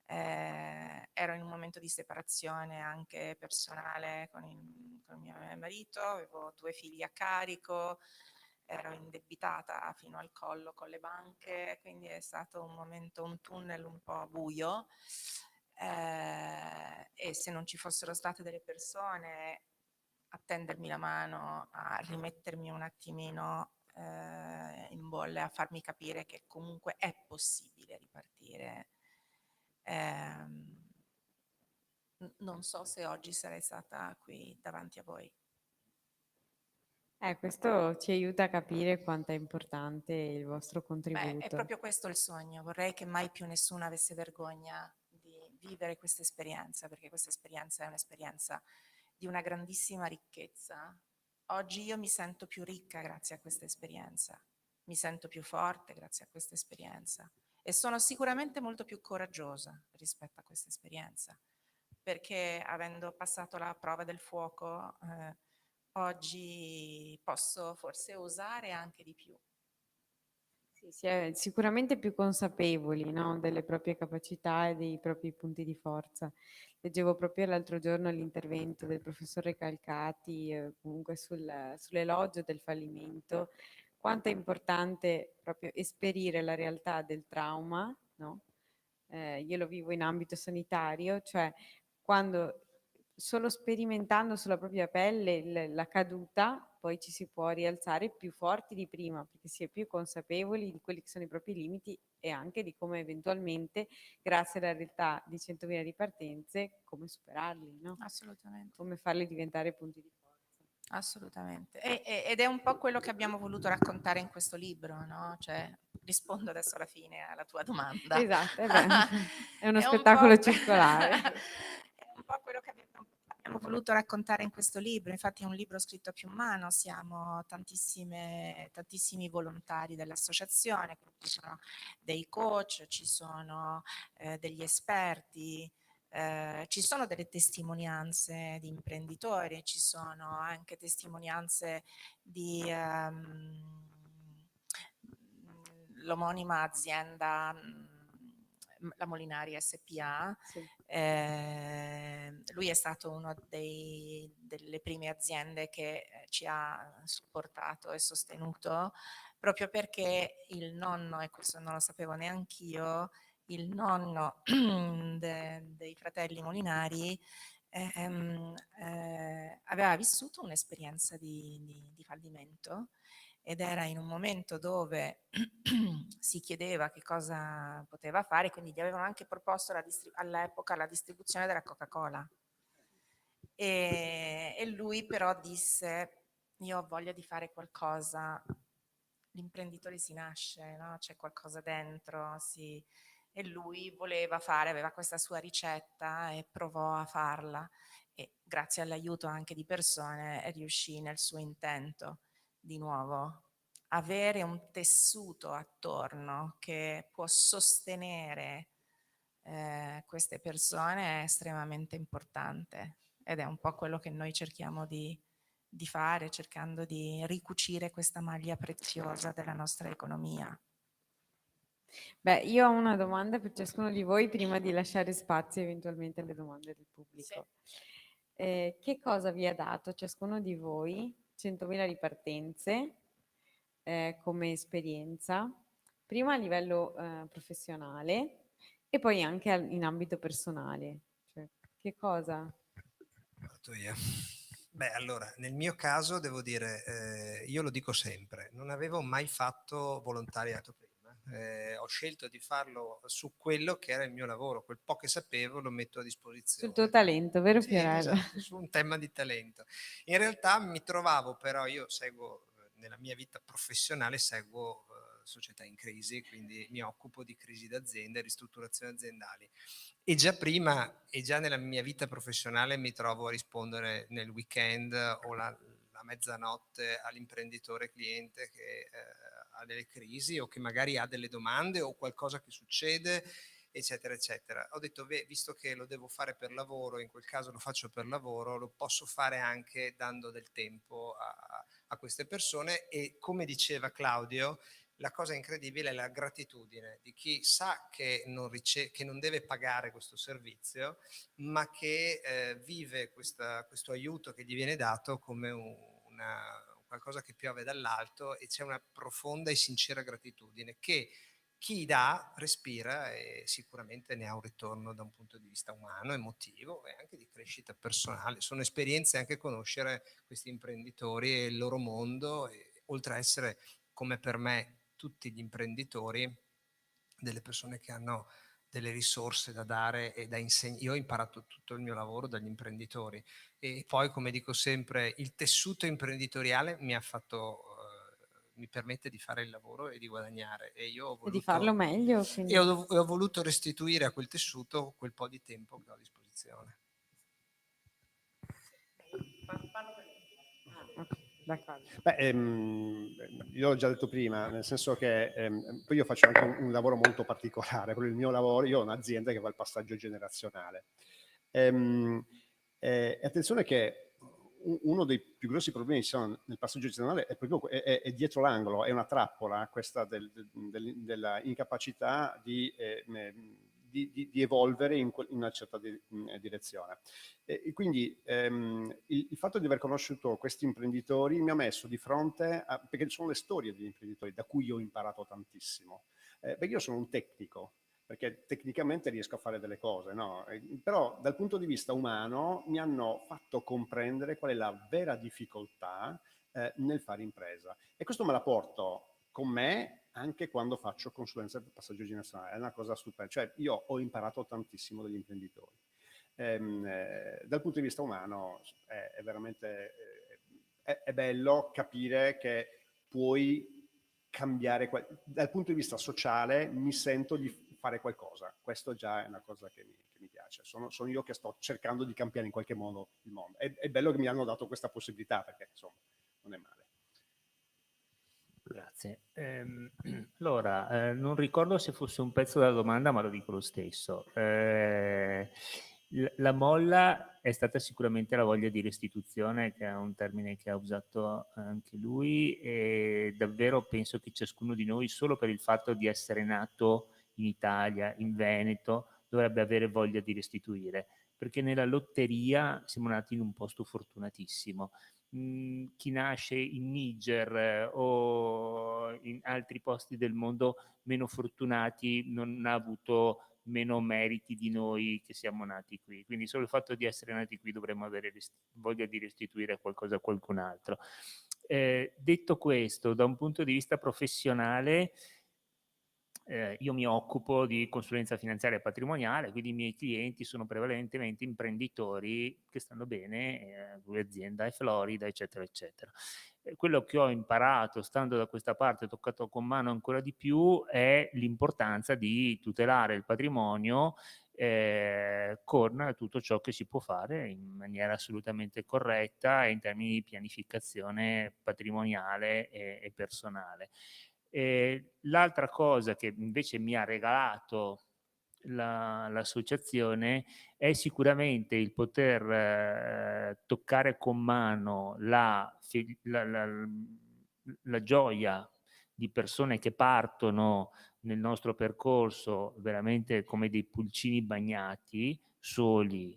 ero in un momento di separazione anche personale con il mio marito, avevo 2 figli a carico, ero indebitata fino al collo con le banche, quindi è stato un momento, un tunnel un po' buio, e se non ci fossero state delle persone a tendermi la mano, a rimettermi un attimino in bolle, a farmi capire che comunque è possibile ripartire, non so se oggi sarei stata qui davanti a voi. Questo ci aiuta a capire quanto è importante il vostro Beh, è contributo. proprio questo il sogno. Vorrei che mai più nessuno avesse vergogna di vivere questa esperienza, perché questa esperienza è un'esperienza di una grandissima ricchezza. Oggi io mi sento più ricca grazie a questa esperienza, mi sento più forte grazie a questa esperienza, e sono sicuramente molto più coraggiosa rispetto a questa esperienza, perché avendo passato la prova del fuoco, oggi posso forse osare anche di più. Sì, si è sicuramente più consapevoli, no, delle proprie capacità e dei propri punti di forza. Leggevo proprio l'altro giorno l'intervento del professor Recalcati, comunque sull'elogio del fallimento, quanto è importante proprio esperire la realtà del trauma, no? Io lo vivo in ambito sanitario, cioè quando solo sperimentando sulla propria pelle la caduta poi ci si può rialzare più forti di prima, perché si è più consapevoli di quelli che sono i propri limiti e anche di come eventualmente, grazie alla realtà di 100.000 ripartenze, come superarli, no? Assolutamente. Come farli diventare punti di forza. Assolutamente. Ed è un po' quello che abbiamo voluto raccontare in questo libro, no? Cioè, rispondo adesso alla fine alla tua domanda. Esatto, beh, è uno È un spettacolo po' circolare. è un po' quello che abbiamo voluto raccontare in questo libro. Infatti è un libro scritto a più mano, siamo tantissimi volontari dell'associazione, quindi ci sono dei coach, ci sono degli esperti, ci sono delle testimonianze di imprenditori, ci sono anche testimonianze di l'omonima azienda, la Molinari SPA. Sì. Lui è stato uno delle prime aziende che ci ha supportato e sostenuto, proprio perché il nonno, e questo non lo sapevo neanch'io, il nonno dei fratelli Molinari aveva vissuto un'esperienza di fallimento, ed era in un momento dove si chiedeva che cosa poteva fare, quindi gli avevano anche proposto all'epoca la distribuzione della Coca-Cola. E lui però disse: io ho voglia di fare qualcosa, l'imprenditore si nasce, no? C'è qualcosa dentro, e lui voleva fare, aveva questa sua ricetta e provò a farla, e grazie all'aiuto anche di persone riuscì nel suo intento. Di nuovo, avere un tessuto attorno che può sostenere queste persone è estremamente importante, ed è un po' quello che noi cerchiamo di fare, cercando di ricucire questa maglia preziosa della nostra economia. Beh, io ho una domanda per ciascuno di voi prima di lasciare spazio eventualmente alle domande del pubblico. Che cosa vi ha dato ciascuno di voi 100.000 ripartenze come esperienza, prima a livello professionale e poi anche in ambito personale? Cioè, che cosa? Parto io. Beh, allora, nel mio caso devo dire, io lo dico sempre, non avevo mai fatto volontariato prima. Ho scelto di farlo su quello che era il mio lavoro, quel po' che sapevo lo metto a Sul tuo disposizione. talento, vero Sì, Fiorello? esatto, su un tema di talento. In realtà mi trovavo però, io seguo, nella mia vita professionale seguo società in crisi, quindi mi occupo di crisi d'azienda e ristrutturazioni aziendali. E già prima, e già nella mia vita professionale, mi trovo a rispondere nel weekend o la mezzanotte all'imprenditore cliente che ha delle crisi o che magari ha delle domande o qualcosa che succede, eccetera, eccetera. Ho detto, beh, visto che lo devo fare per lavoro, in quel caso lo faccio per lavoro, lo posso fare anche dando del tempo a queste persone, e come diceva Claudio, la cosa incredibile è la gratitudine di chi sa che non deve pagare questo servizio, ma che vive questo aiuto che gli viene dato come qualcosa che piove dall'alto, e c'è una profonda e sincera gratitudine che chi dà respira e sicuramente ne ha un ritorno da un punto di vista umano, emotivo e anche di crescita personale. Sono esperienze anche conoscere questi imprenditori e il loro mondo, e, oltre a essere, come per me, tutti gli imprenditori, delle persone che hanno delle risorse da dare e da insegnare. Io ho imparato tutto il mio lavoro dagli imprenditori, e poi, come dico sempre, il tessuto imprenditoriale mi ha fatto mi permette di fare il lavoro e di guadagnare, e io ho E di farlo voluto, meglio, quindi. ho voluto restituire a quel tessuto quel po' di tempo che ho a disposizione. D'accordo. Beh, io l'ho già detto prima, nel senso che poi io faccio anche un lavoro molto particolare, quello il mio lavoro, io ho un'azienda che fa il passaggio generazionale. Attenzione che uno dei più grossi problemi che ci sono nel passaggio generazionale è proprio è dietro l'angolo, è una trappola questa della incapacità di evolvere in una certa direzione. E quindi il fatto di aver conosciuto questi imprenditori mi ha messo di fronte a, perché sono le storie degli imprenditori da cui io ho imparato tantissimo, perché io sono un tecnico, perché tecnicamente riesco a fare delle cose, no? Però dal punto di vista umano mi hanno fatto comprendere qual è la vera difficoltà nel fare impresa. E questo me la porto con me anche quando faccio consulenza del passaggio generazionale. È una cosa stupenda. Cioè, io ho imparato tantissimo dagli imprenditori. Dal punto di vista umano è veramente è bello capire che puoi cambiare. Dal punto di vista sociale mi sento di fare qualcosa. Questo già è una cosa che mi piace. Sono io che sto cercando di cambiare in qualche modo il mondo. È bello che mi hanno dato questa possibilità, perché insomma non è male. Grazie. Allora, non ricordo se fosse un pezzo della domanda, ma lo dico lo stesso. La molla è stata sicuramente la voglia di restituzione, che è un termine che ha usato anche lui, e davvero penso che ciascuno di noi, solo per il fatto di essere nato in Italia, in Veneto, dovrebbe avere voglia di restituire, perché nella lotteria siamo nati in un posto fortunatissimo. Chi nasce in Niger o in altri posti del mondo meno fortunati non ha avuto meno meriti di noi che siamo nati qui. Quindi solo il fatto di essere nati qui dovremmo avere voglia di restituire qualcosa a qualcun altro. Detto questo, da un punto di vista professionale, io mi occupo di consulenza finanziaria e patrimoniale, quindi i miei clienti sono prevalentemente imprenditori che stanno bene, azienda e Florida, eccetera, eccetera. Quello che ho imparato, stando da questa parte, toccato con mano ancora di più, è l'importanza di tutelare il patrimonio con tutto ciò che si può fare in maniera assolutamente corretta in termini di pianificazione patrimoniale e personale. L'altra cosa che invece mi ha regalato l'associazione è sicuramente il poter toccare con mano la gioia di persone che partono nel nostro percorso veramente come dei pulcini bagnati, soli,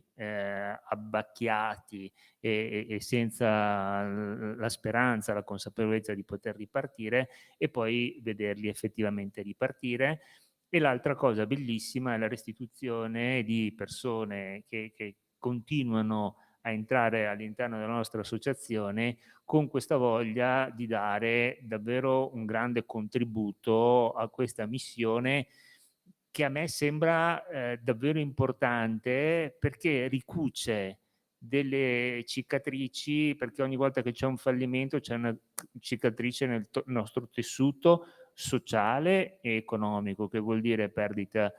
abbacchiati e senza la speranza, la consapevolezza di poter ripartire, e poi vederli effettivamente ripartire. E l'altra cosa bellissima è la restituzione di persone che continuano a entrare all'interno della nostra associazione con questa voglia di dare davvero un grande contributo a questa missione, che a me sembra davvero importante, perché ricuce delle cicatrici, perché ogni volta che c'è un fallimento c'è una cicatrice nel nostro tessuto sociale e economico, che vuol dire perdita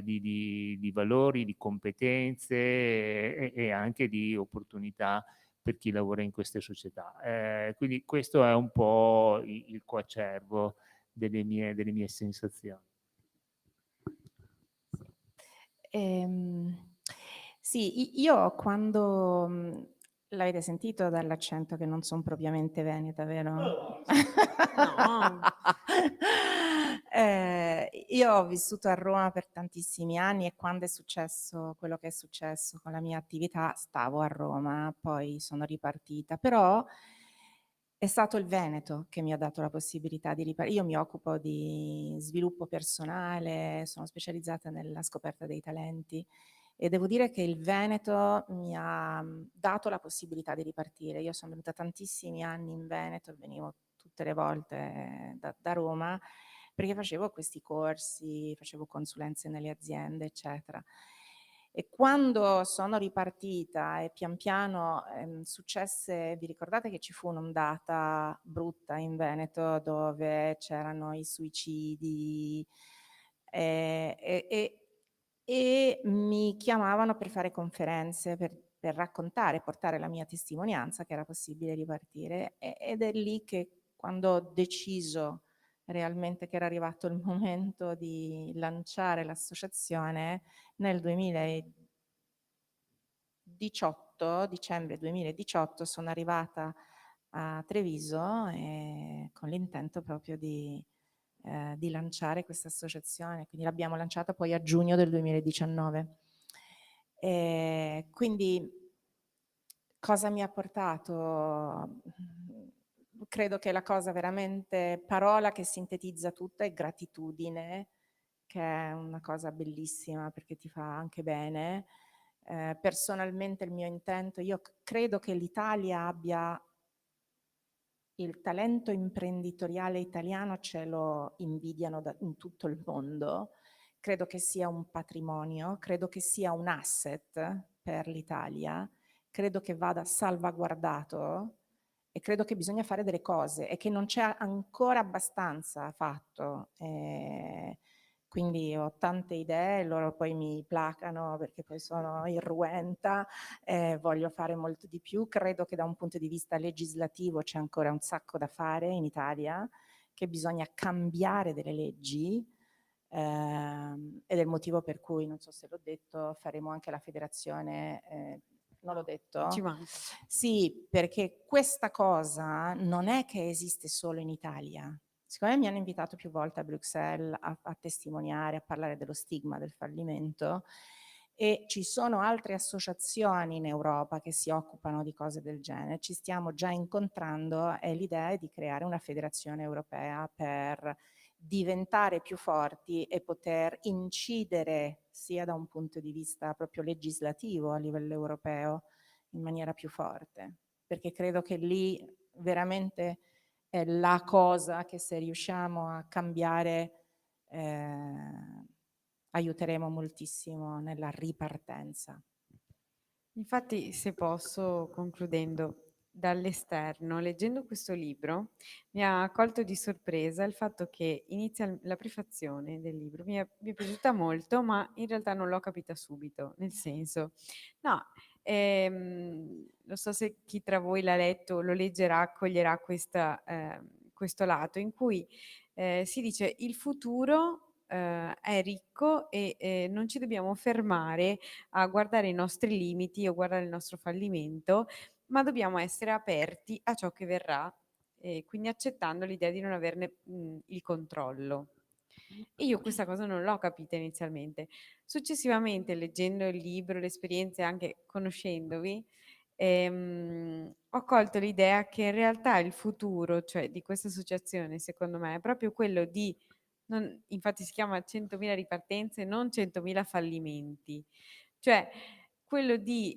di valori, di competenze e anche di opportunità per chi lavora in queste società. Quindi questo è un po' il coacervo delle mie sensazioni. Sì, io quando l'avete sentito dall'accento che non son propriamente veneta, vero? No. Io ho vissuto a Roma per tantissimi anni e quando è successo quello che è successo con la mia attività stavo a Roma, poi sono ripartita, però è stato il Veneto che mi ha dato la possibilità di io mi occupo di sviluppo personale, sono specializzata nella scoperta dei talenti e devo dire che il Veneto mi ha dato la possibilità di ripartire. Io sono venuta tantissimi anni in Veneto e venivo tutte le volte da Roma perché facevo questi corsi, facevo consulenze nelle aziende, eccetera. E quando sono ripartita e pian piano successe, vi ricordate che ci fu un'ondata brutta in Veneto dove c'erano i suicidi e mi chiamavano per fare conferenze, per raccontare, portare la mia testimonianza che era possibile ripartire ed è lì che quando ho deciso realmente che era arrivato il momento di lanciare l'associazione nel 2018, dicembre 2018, sono arrivata a Treviso con l'intento proprio di lanciare questa associazione, quindi l'abbiamo lanciata poi a giugno del 2019. Quindi cosa mi ha portato? Credo che la cosa veramente, parola che sintetizza tutto, è gratitudine, che è una cosa bellissima perché ti fa anche bene. Personalmente il mio intento, io credo che l'Italia abbia il talento imprenditoriale italiano ce lo invidiano in tutto il mondo. Credo che sia un patrimonio, credo che sia un asset per l'Italia, credo che vada salvaguardato e credo che bisogna fare delle cose e che non c'è ancora abbastanza fatto. Quindi ho tante idee, loro poi mi placano perché poi sono irruenta, voglio fare molto di più. Credo che da un punto di vista legislativo c'è ancora un sacco da fare in Italia, che bisogna cambiare delle leggi, ed è il motivo per cui, non so se l'ho detto, faremo anche la federazione. Non l'ho detto? Ci manca. Sì, perché questa cosa non è che esiste solo in Italia. Siccome mi hanno invitato più volte a Bruxelles a testimoniare, a parlare dello stigma del fallimento, e ci sono altre associazioni in Europa che si occupano di cose del genere, ci stiamo già incontrando e l'idea è di creare una federazione europea per diventare più forti e poter incidere sia da un punto di vista proprio legislativo a livello europeo in maniera più forte, perché credo che lì veramente è la cosa che, se riusciamo a cambiare, aiuteremo moltissimo nella ripartenza. Infatti, se posso, concludendo, dall'esterno, leggendo questo libro, mi ha colto di sorpresa il fatto che la prefazione del libro mi è piaciuta molto, ma in realtà non l'ho capita subito, nel senso, no, non so se chi tra voi l'ha letto, lo leggerà, coglierà questo lato in cui si dice il futuro è ricco e non ci dobbiamo fermare a guardare i nostri limiti o guardare il nostro fallimento, ma dobbiamo essere aperti a ciò che verrà, quindi accettando l'idea di non averne il controllo. E io questa cosa non l'ho capita inizialmente. Successivamente, leggendo il libro, le esperienze, anche conoscendovi, ho colto l'idea che in realtà il futuro, cioè di questa associazione, secondo me, è proprio quello di, infatti si chiama 100.000 ripartenze, non 100.000 fallimenti. Cioè quello di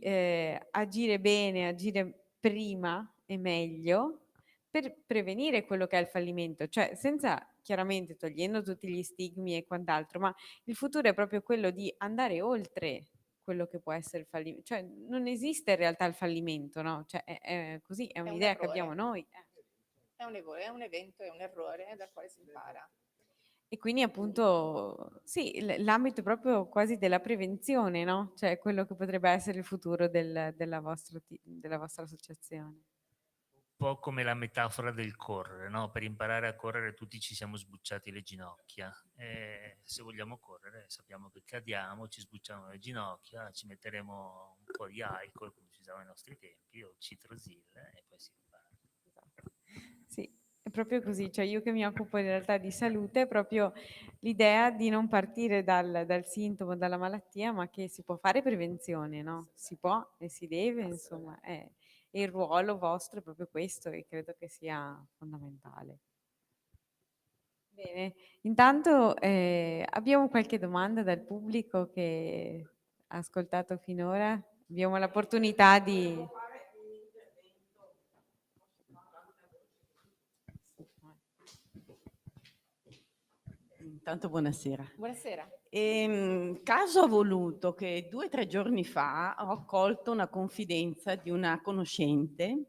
agire bene, agire prima e meglio per prevenire quello che è il fallimento, cioè senza, chiaramente, togliendo tutti gli stigmi e quant'altro, ma il futuro è proprio quello di andare oltre quello che può essere il fallimento, cioè non esiste in realtà il fallimento, no? Cioè è così, è È un un'idea che errore. abbiamo noi. È un evento, è un errore dal quale si impara. E quindi appunto sì, l'ambito proprio quasi della prevenzione, no? Cioè quello che potrebbe essere il futuro della vostra associazione. Un po' come la metafora del correre, no? Per imparare a correre tutti ci siamo sbucciati le ginocchia. E se vogliamo correre sappiamo che cadiamo, ci sbucciamo le ginocchia, ci metteremo un po' di alcol, come si usava ai nostri tempi, o citrozil, e poi si impara. Sì, è proprio così. Cioè io che mi occupo in realtà di salute, è proprio l'idea di non partire dal sintomo, dalla malattia, ma che si può fare prevenzione, no? Si può e si deve, insomma. E il ruolo vostro è proprio questo e credo che sia fondamentale. Bene, intanto abbiamo qualche domanda dal pubblico che ha ascoltato finora. Abbiamo l'opportunità di... Intanto buonasera. Buonasera. Caso ha voluto che 2 o 3 giorni fa ho accolto una confidenza di una conoscente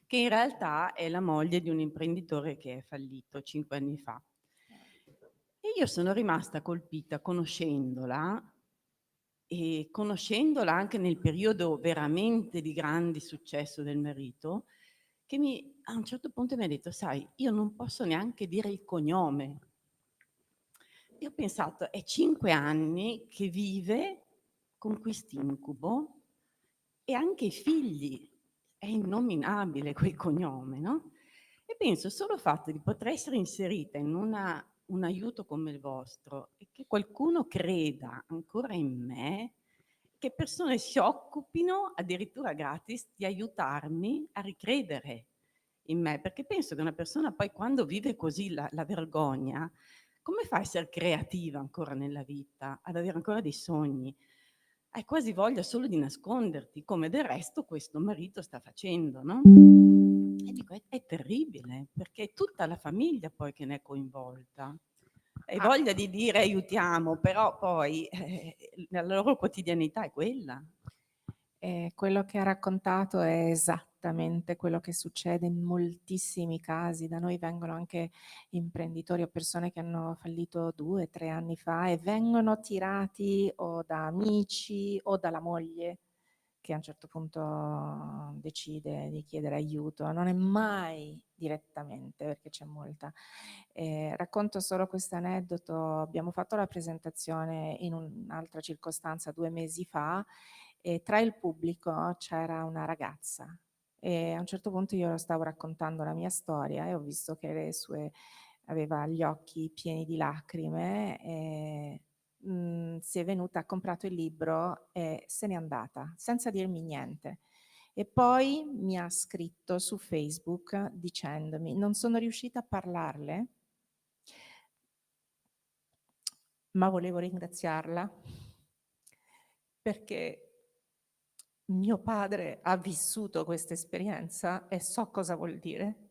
che in realtà è la moglie di un imprenditore che è fallito 5 anni fa. E io sono rimasta colpita conoscendola, e conoscendola anche nel periodo veramente di grande successo del marito, che a un certo punto mi ha detto: sai, io non posso neanche dire il cognome. Io ho pensato, è 5 anni che vive con quest'incubo e anche i figli, è innominabile quel cognome, no? E penso, solo il fatto di poter essere inserita in un aiuto come il vostro e che qualcuno creda ancora in me, che persone si occupino addirittura gratis di aiutarmi a ricredere in me, perché penso che una persona poi, quando vive così la vergogna, come fa a essere creativa ancora nella vita, ad avere ancora dei sogni? Hai quasi voglia solo di nasconderti, come del resto questo marito sta facendo, no? E dico, è terribile, perché è tutta la famiglia poi che ne è coinvolta. Hai voglia di dire aiutiamo, però poi la loro quotidianità è quella. Quello che ha raccontato è esattamente quello che succede in moltissimi casi. Da noi vengono anche imprenditori o persone che hanno fallito 2, 3 anni fa e vengono tirati o da amici o dalla moglie che a un certo punto decide di chiedere aiuto. Non è mai direttamente perché c'è molta. Racconto solo questo aneddoto. Abbiamo fatto la presentazione in un'altra circostanza 2 mesi fa e tra il pubblico c'era una ragazza e a un certo punto io stavo raccontando la mia storia e ho visto che aveva gli occhi pieni di lacrime e si è venuta, ha comprato il libro e se n'è andata senza dirmi niente. E poi mi ha scritto su Facebook dicendomi: non sono riuscita a parlarle, ma volevo ringraziarla perché mio padre ha vissuto questa esperienza e so cosa vuol dire.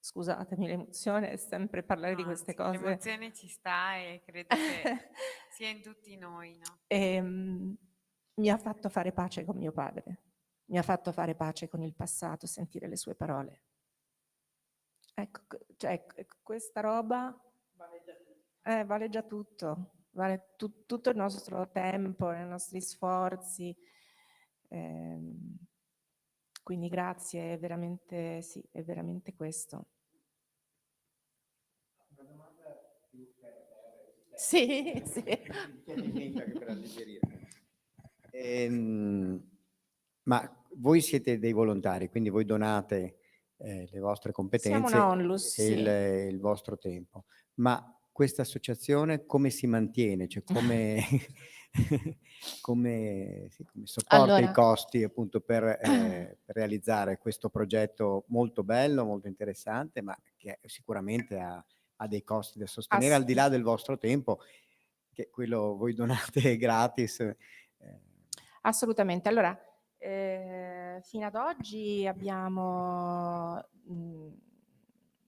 Scusatemi, l'emozione è sempre parlare di No, queste sì, cose. l'emozione ci sta e credo che sia in tutti noi, no? Mi ha fatto fare pace con mio padre, mi ha fatto fare pace con il passato, sentire le sue parole. Ecco, cioè, questa roba vale già tutto, vale tutto il nostro tempo, i nostri sforzi. Quindi grazie, è veramente, sì, è veramente questo. Sì, sì. Ma voi siete dei volontari, quindi voi donate le vostre Siamo competenze una onlus, e sì. il vostro tempo. Ma questa associazione come si mantiene? Cioè come sopporta i Allora, costi appunto per realizzare questo progetto molto bello, molto interessante, ma che sicuramente ha dei costi da sostenere al di là del vostro tempo, che quello voi donate gratis. assolutamente. Allora, fino ad oggi abbiamo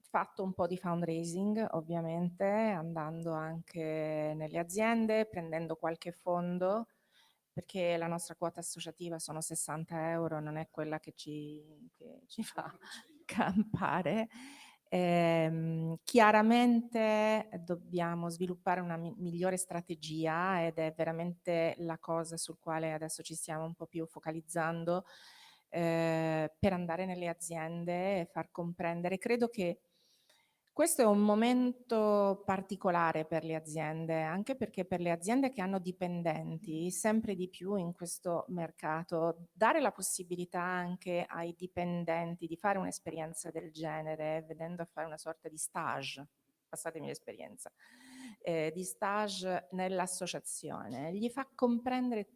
fatto un po' di fundraising, ovviamente, andando anche nelle aziende, prendendo qualche fondo, perché la nostra quota associativa sono 60 euro, non è quella che ci fa campare. Chiaramente dobbiamo sviluppare una migliore strategia ed è veramente la cosa sul quale adesso ci stiamo un po' più focalizzando per andare nelle aziende e far comprendere. Credo che questo è un momento particolare per le aziende, anche perché per le aziende che hanno dipendenti, sempre di più in questo mercato, dare la possibilità anche ai dipendenti di fare un'esperienza del genere, vedendo a fare una sorta di stage, passatemi l'esperienza, di stage nell'associazione, gli fa comprendere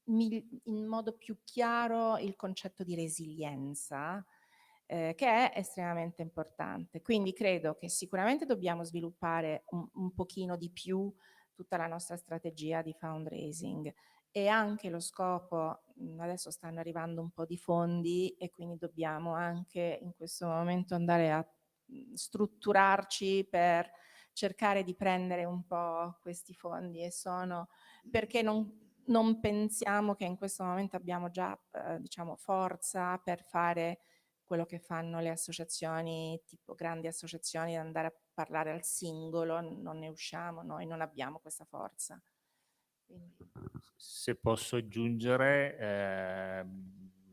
in modo più chiaro il concetto di resilienza, che è estremamente importante. Quindi credo che sicuramente dobbiamo sviluppare un pochino di più tutta la nostra strategia di fundraising e anche lo scopo, adesso stanno arrivando un po' di fondi e quindi dobbiamo anche in questo momento andare a strutturarci per cercare di prendere un po' questi fondi e sono perché non pensiamo che in questo momento abbiamo già diciamo forza per fare quello che fanno le associazioni, tipo grandi associazioni, di andare a parlare al singolo, non ne usciamo, noi non abbiamo questa forza. Quindi. Se posso aggiungere,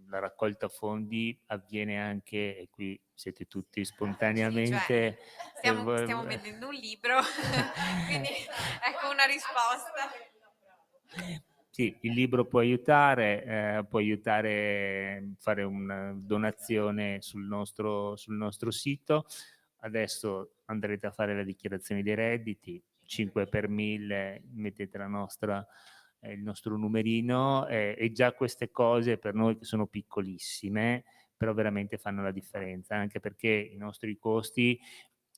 la raccolta fondi avviene anche, e qui siete tutti spontaneamente... Stiamo vendendo un libro, quindi ecco una risposta. Sì, il libro può aiutare a fare una donazione sul nostro sito. Adesso andrete a fare la dichiarazione dei redditi, 5 per 1000, mettete il nostro numerino e già queste cose per noi che sono piccolissime, però veramente fanno la differenza, anche perché i nostri costi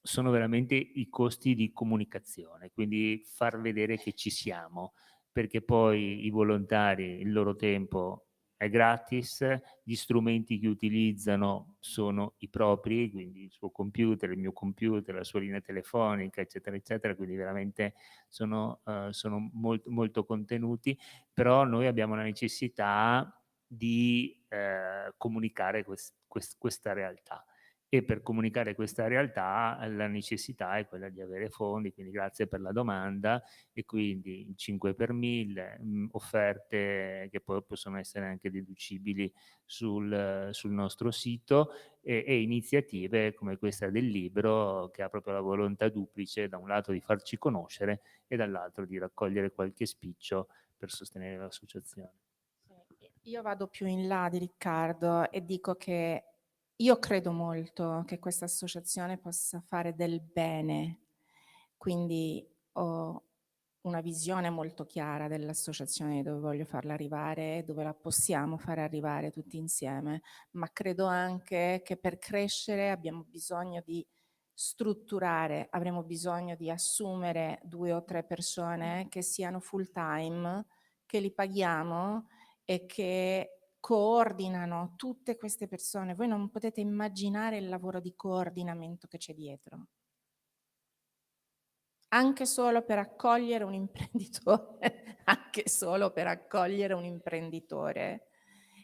sono veramente i costi di comunicazione, quindi far vedere che ci siamo, perché poi i volontari il loro tempo è gratis, gli strumenti che utilizzano sono i propri, quindi il suo computer, il mio computer, la sua linea telefonica, eccetera, eccetera, quindi veramente sono molto contenuti, però noi abbiamo la necessità di comunicare questa realtà. E per comunicare questa realtà la necessità è quella di avere fondi, quindi grazie per la domanda, e quindi 5 per 1000, offerte che poi possono essere anche deducibili sul nostro sito, e iniziative come questa del libro, che ha proprio la volontà duplice, da un lato di farci conoscere e dall'altro di raccogliere qualche spiccio per sostenere l'associazione. Io vado più in là di Riccardo e dico che io credo molto che questa associazione possa fare del bene, quindi ho una visione molto chiara dell'associazione, dove voglio farla arrivare, dove la possiamo fare arrivare tutti insieme, ma credo anche che per crescere abbiamo bisogno di strutturare, avremo bisogno di assumere 2 o 3 persone che siano full time, che li paghiamo e che coordinano tutte queste persone. Voi non potete immaginare il lavoro di coordinamento che c'è dietro. Anche solo per accogliere un imprenditore, anche solo per accogliere un imprenditore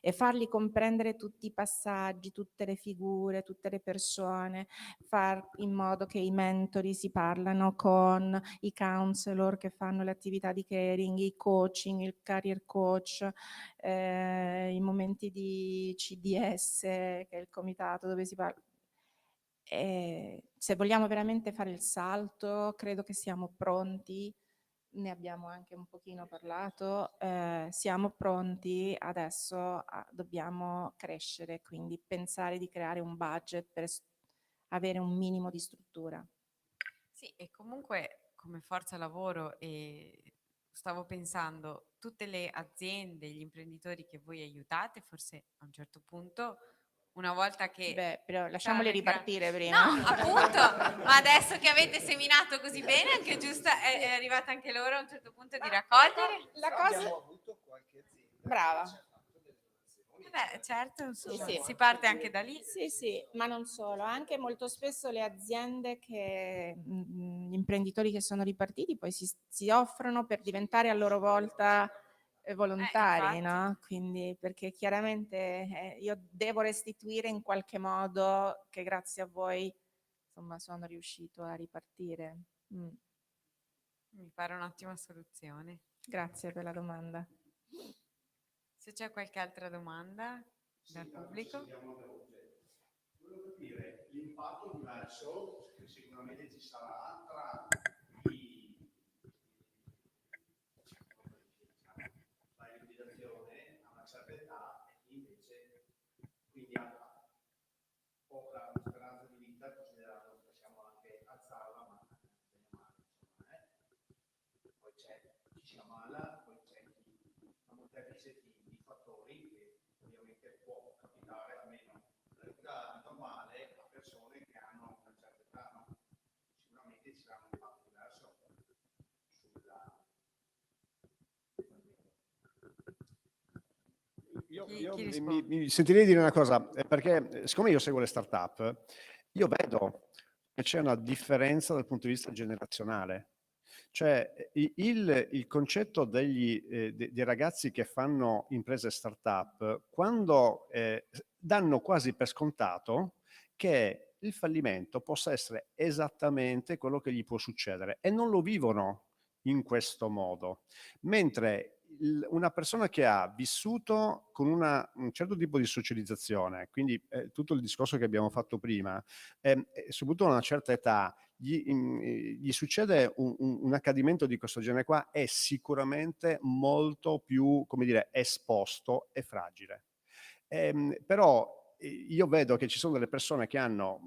e fargli comprendere tutti i passaggi, tutte le figure, tutte le persone, far in modo che i mentori si parlano con i counselor che fanno le attività di caring, i coaching, il career coach, i momenti di CDS, che è il comitato dove si parla. Se vogliamo veramente fare il salto, credo che siamo pronti, ne abbiamo anche un pochino parlato, siamo pronti adesso, dobbiamo crescere, quindi pensare di creare un budget per avere un minimo di struttura. Sì, e comunque come forza lavoro, stavo pensando, tutte le aziende, gli imprenditori che voi aiutate, forse a un certo punto, una volta che... Beh, però lasciamoli ripartire prima. No, appunto, ma adesso che avete seminato così bene, anche giusto, è arrivata anche loro a un certo punto di raccogliere? La cosa... Abbiamo avuto qualche azienda Brava. che ci ha fatto delle donazioni. Beh, certo, insomma, sì. si parte anche da lì. Sì, sì, ma non solo, anche molto spesso le aziende che gli imprenditori che sono ripartiti poi si offrono per diventare a loro volta volontari, infatti. no? Quindi perché chiaramente io devo restituire in qualche modo che grazie a voi insomma sono riuscito a ripartire. Mi pare un'ottima soluzione. Grazie per la domanda. Se c'è qualche altra domanda dal pubblico. Volevo capire l'impatto diverso che sicuramente ci sarà tra la liquidazione a una certa età e chi invece quindi ha poca speranza di vita, considerando che possiamo anche alzarla, ma poi chi si ammala, poi c'è una molteplice di fattori che ovviamente può capitare almeno nella vita normale a persone che hanno una certa età, no? Sicuramente ci sarà un impatto diverso sulla... Io mi sentirei dire una cosa, perché siccome io seguo le start-up, io vedo che c'è una differenza dal punto di vista generazionale. Cioè il concetto dei ragazzi che fanno imprese start-up, quando danno quasi per scontato che il fallimento possa essere esattamente quello che gli può succedere e non lo vivono in questo modo. Mentre una persona che ha vissuto con un certo tipo di socializzazione, quindi tutto il discorso che abbiamo fatto prima, soprattutto a una certa età, gli succede un accadimento di questo genere qua, è sicuramente molto più, come dire, esposto e fragile. Però io vedo che ci sono delle persone che hanno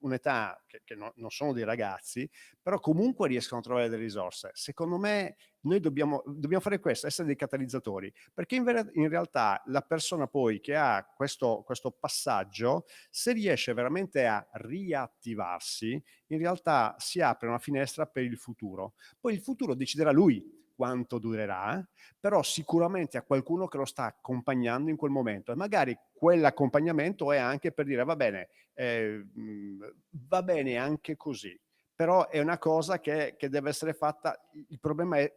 un'età che non sono dei ragazzi, però comunque riescono a trovare delle risorse. Secondo me noi dobbiamo fare questo, essere dei catalizzatori, perché in realtà la persona poi che ha questo passaggio, se riesce veramente a riattivarsi, in realtà si apre una finestra per il futuro. Poi il futuro deciderà lui, quanto durerà, però sicuramente a qualcuno che lo sta accompagnando in quel momento, e magari quell'accompagnamento è anche per dire va bene anche così, però è una cosa che deve essere fatta. Il problema è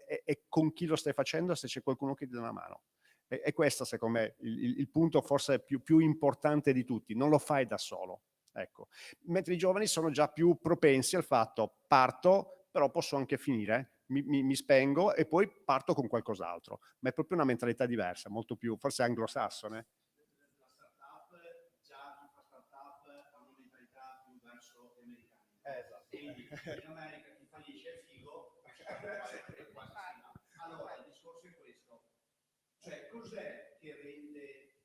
con chi lo stai facendo, se c'è qualcuno che ti dà una mano. E questo secondo me il punto forse più importante di tutti: non lo fai da solo, ecco. Mentre i giovani sono già più propensi al fatto: parto, però posso anche finire, mi spengo e poi parto con qualcos'altro. Ma è proprio una mentalità diversa, molto più forse anglosassone. La startup, già chi fa startup ha una mentalità più verso gli americani. Esatto. Quindi in America chi fallisce è figo. Allora il discorso è questo. Cioè, cos'è che rende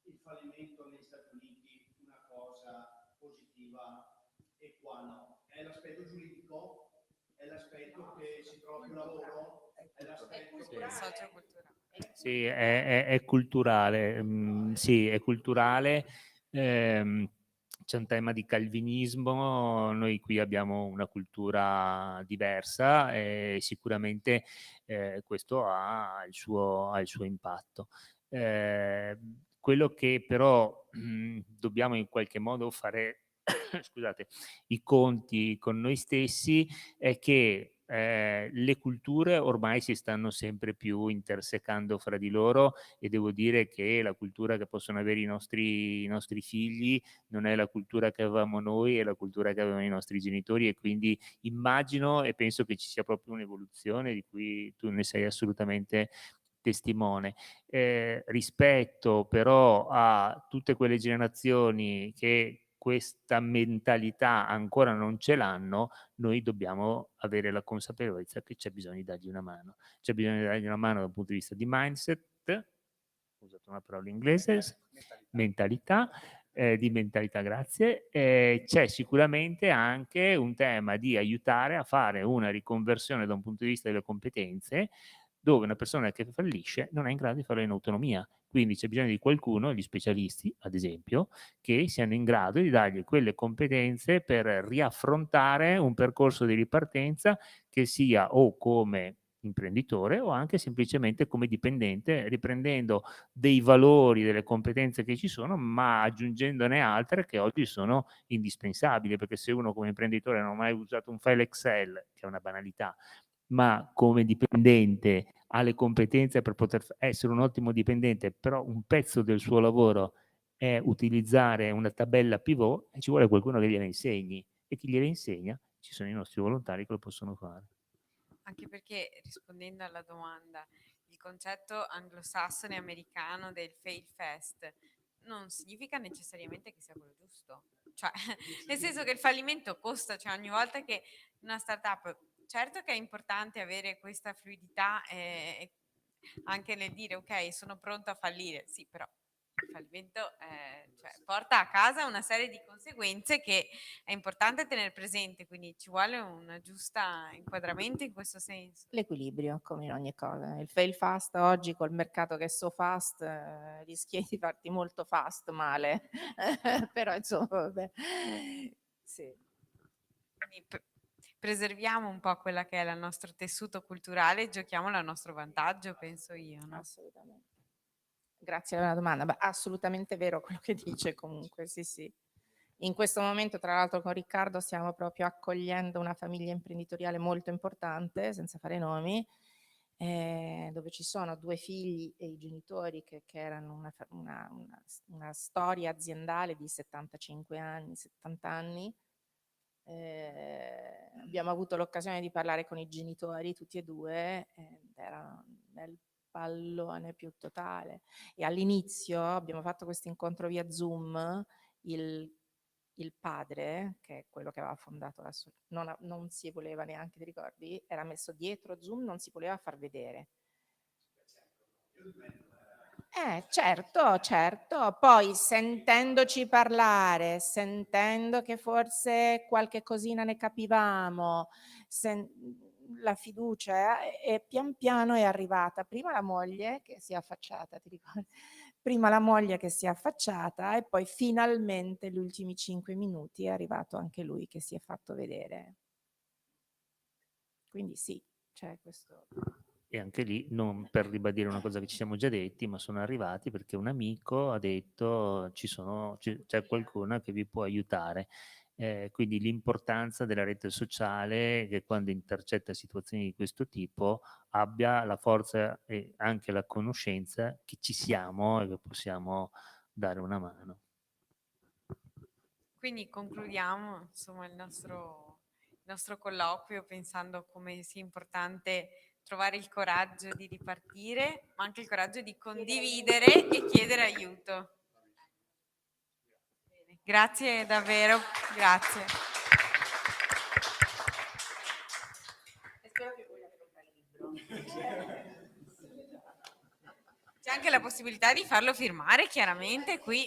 il fallimento negli Stati Uniti una cosa positiva e qua no? È l'aspetto giuridico? È l'aspetto che si trova più lavoro? È l'aspetto Socioculturale. Sì, è culturale, sì, è culturale. C'è un tema di calvinismo, noi qui abbiamo una cultura diversa e sicuramente questo ha il suo impatto. Quello che però dobbiamo in qualche modo fare, scusate, i conti con noi stessi è che le culture ormai si stanno sempre più intersecando fra di loro e devo dire che la cultura che possono avere i nostri figli non è la cultura che avevamo noi, è la cultura che avevano i nostri genitori e quindi immagino e penso che ci sia proprio un'evoluzione di cui tu ne sei assolutamente testimone. Rispetto però a tutte quelle generazioni che questa mentalità ancora non ce l'hanno, noi dobbiamo avere la consapevolezza che c'è bisogno di dargli una mano. C'è bisogno di dargli una mano dal punto di vista di mindset, ho usato una parola inglese, mentalità, di mentalità, grazie. C'è sicuramente anche un tema di aiutare a fare una riconversione da un punto di vista delle competenze, dove una persona che fallisce non è in grado di farlo in autonomia. Quindi c'è bisogno di qualcuno, gli specialisti ad esempio, che siano in grado di dargli quelle competenze per riaffrontare un percorso di ripartenza che sia o come imprenditore o anche semplicemente come dipendente, riprendendo dei valori, delle competenze che ci sono, ma aggiungendone altre che oggi sono indispensabili, perché se uno come imprenditore non ha mai usato un file Excel, che è una banalità, ma come dipendente ha le competenze per poter essere un ottimo dipendente, però un pezzo del suo lavoro è utilizzare una tabella pivot e ci vuole qualcuno che gliele insegni e chi gliele insegna ci sono i nostri volontari che lo possono fare. Anche perché, rispondendo alla domanda, il concetto anglosassone americano del fail fast non significa necessariamente che sia quello giusto. Cioè, nel senso che il fallimento costa, cioè ogni volta che una startup, certo che è importante avere questa fluidità anche nel dire ok, sono pronto a fallire, sì, però il fallimento cioè, porta a casa una serie di conseguenze che è importante tenere presente, quindi ci vuole un giusto inquadramento in questo senso. L'equilibrio, come in ogni cosa. Il fail fast oggi col mercato che è so fast, rischi di farti molto fast male, però insomma, vabbè. Sì. Quindi preserviamo un po' quella che è il nostro tessuto culturale e giochiamolo a nostro vantaggio, penso io. No? Assolutamente. Grazie per la domanda. Beh, assolutamente vero quello che dice comunque, sì, sì. In questo momento, tra l'altro, con Riccardo stiamo proprio accogliendo una famiglia imprenditoriale molto importante, senza fare nomi, dove ci sono 2 figli e i genitori che erano una storia aziendale di 75 anni, 70 anni. Abbiamo avuto l'occasione di parlare con i genitori, tutti e 2, ed erano nel pallone più totale. E all'inizio abbiamo fatto questo incontro via Zoom, il padre, che è quello che aveva fondato non si voleva neanche, ti ricordi? Era messo dietro Zoom, non si voleva far vedere. Certo. Poi sentendoci parlare, sentendo che forse qualche cosina ne capivamo, la fiducia e pian piano è arrivata prima la moglie che si è affacciata, ti ricordi? Prima la moglie che si è affacciata e poi finalmente gli ultimi 5 minuti è arrivato anche lui che si è fatto vedere. Quindi sì, c'è questo. E anche lì, non per ribadire una cosa che ci siamo già detti, ma sono arrivati perché un amico ha detto c'è qualcuno che vi può aiutare. Quindi l'importanza della rete sociale, che quando intercetta situazioni di questo tipo abbia la forza e anche la conoscenza che ci siamo e che possiamo dare una mano. Quindi concludiamo insomma il nostro colloquio pensando come sia importante trovare il coraggio di ripartire, ma anche il coraggio di condividere e chiedere aiuto. Bene, grazie davvero, grazie. Spero che voglia comprare il libro. C'è anche la possibilità di farlo firmare, chiaramente qui.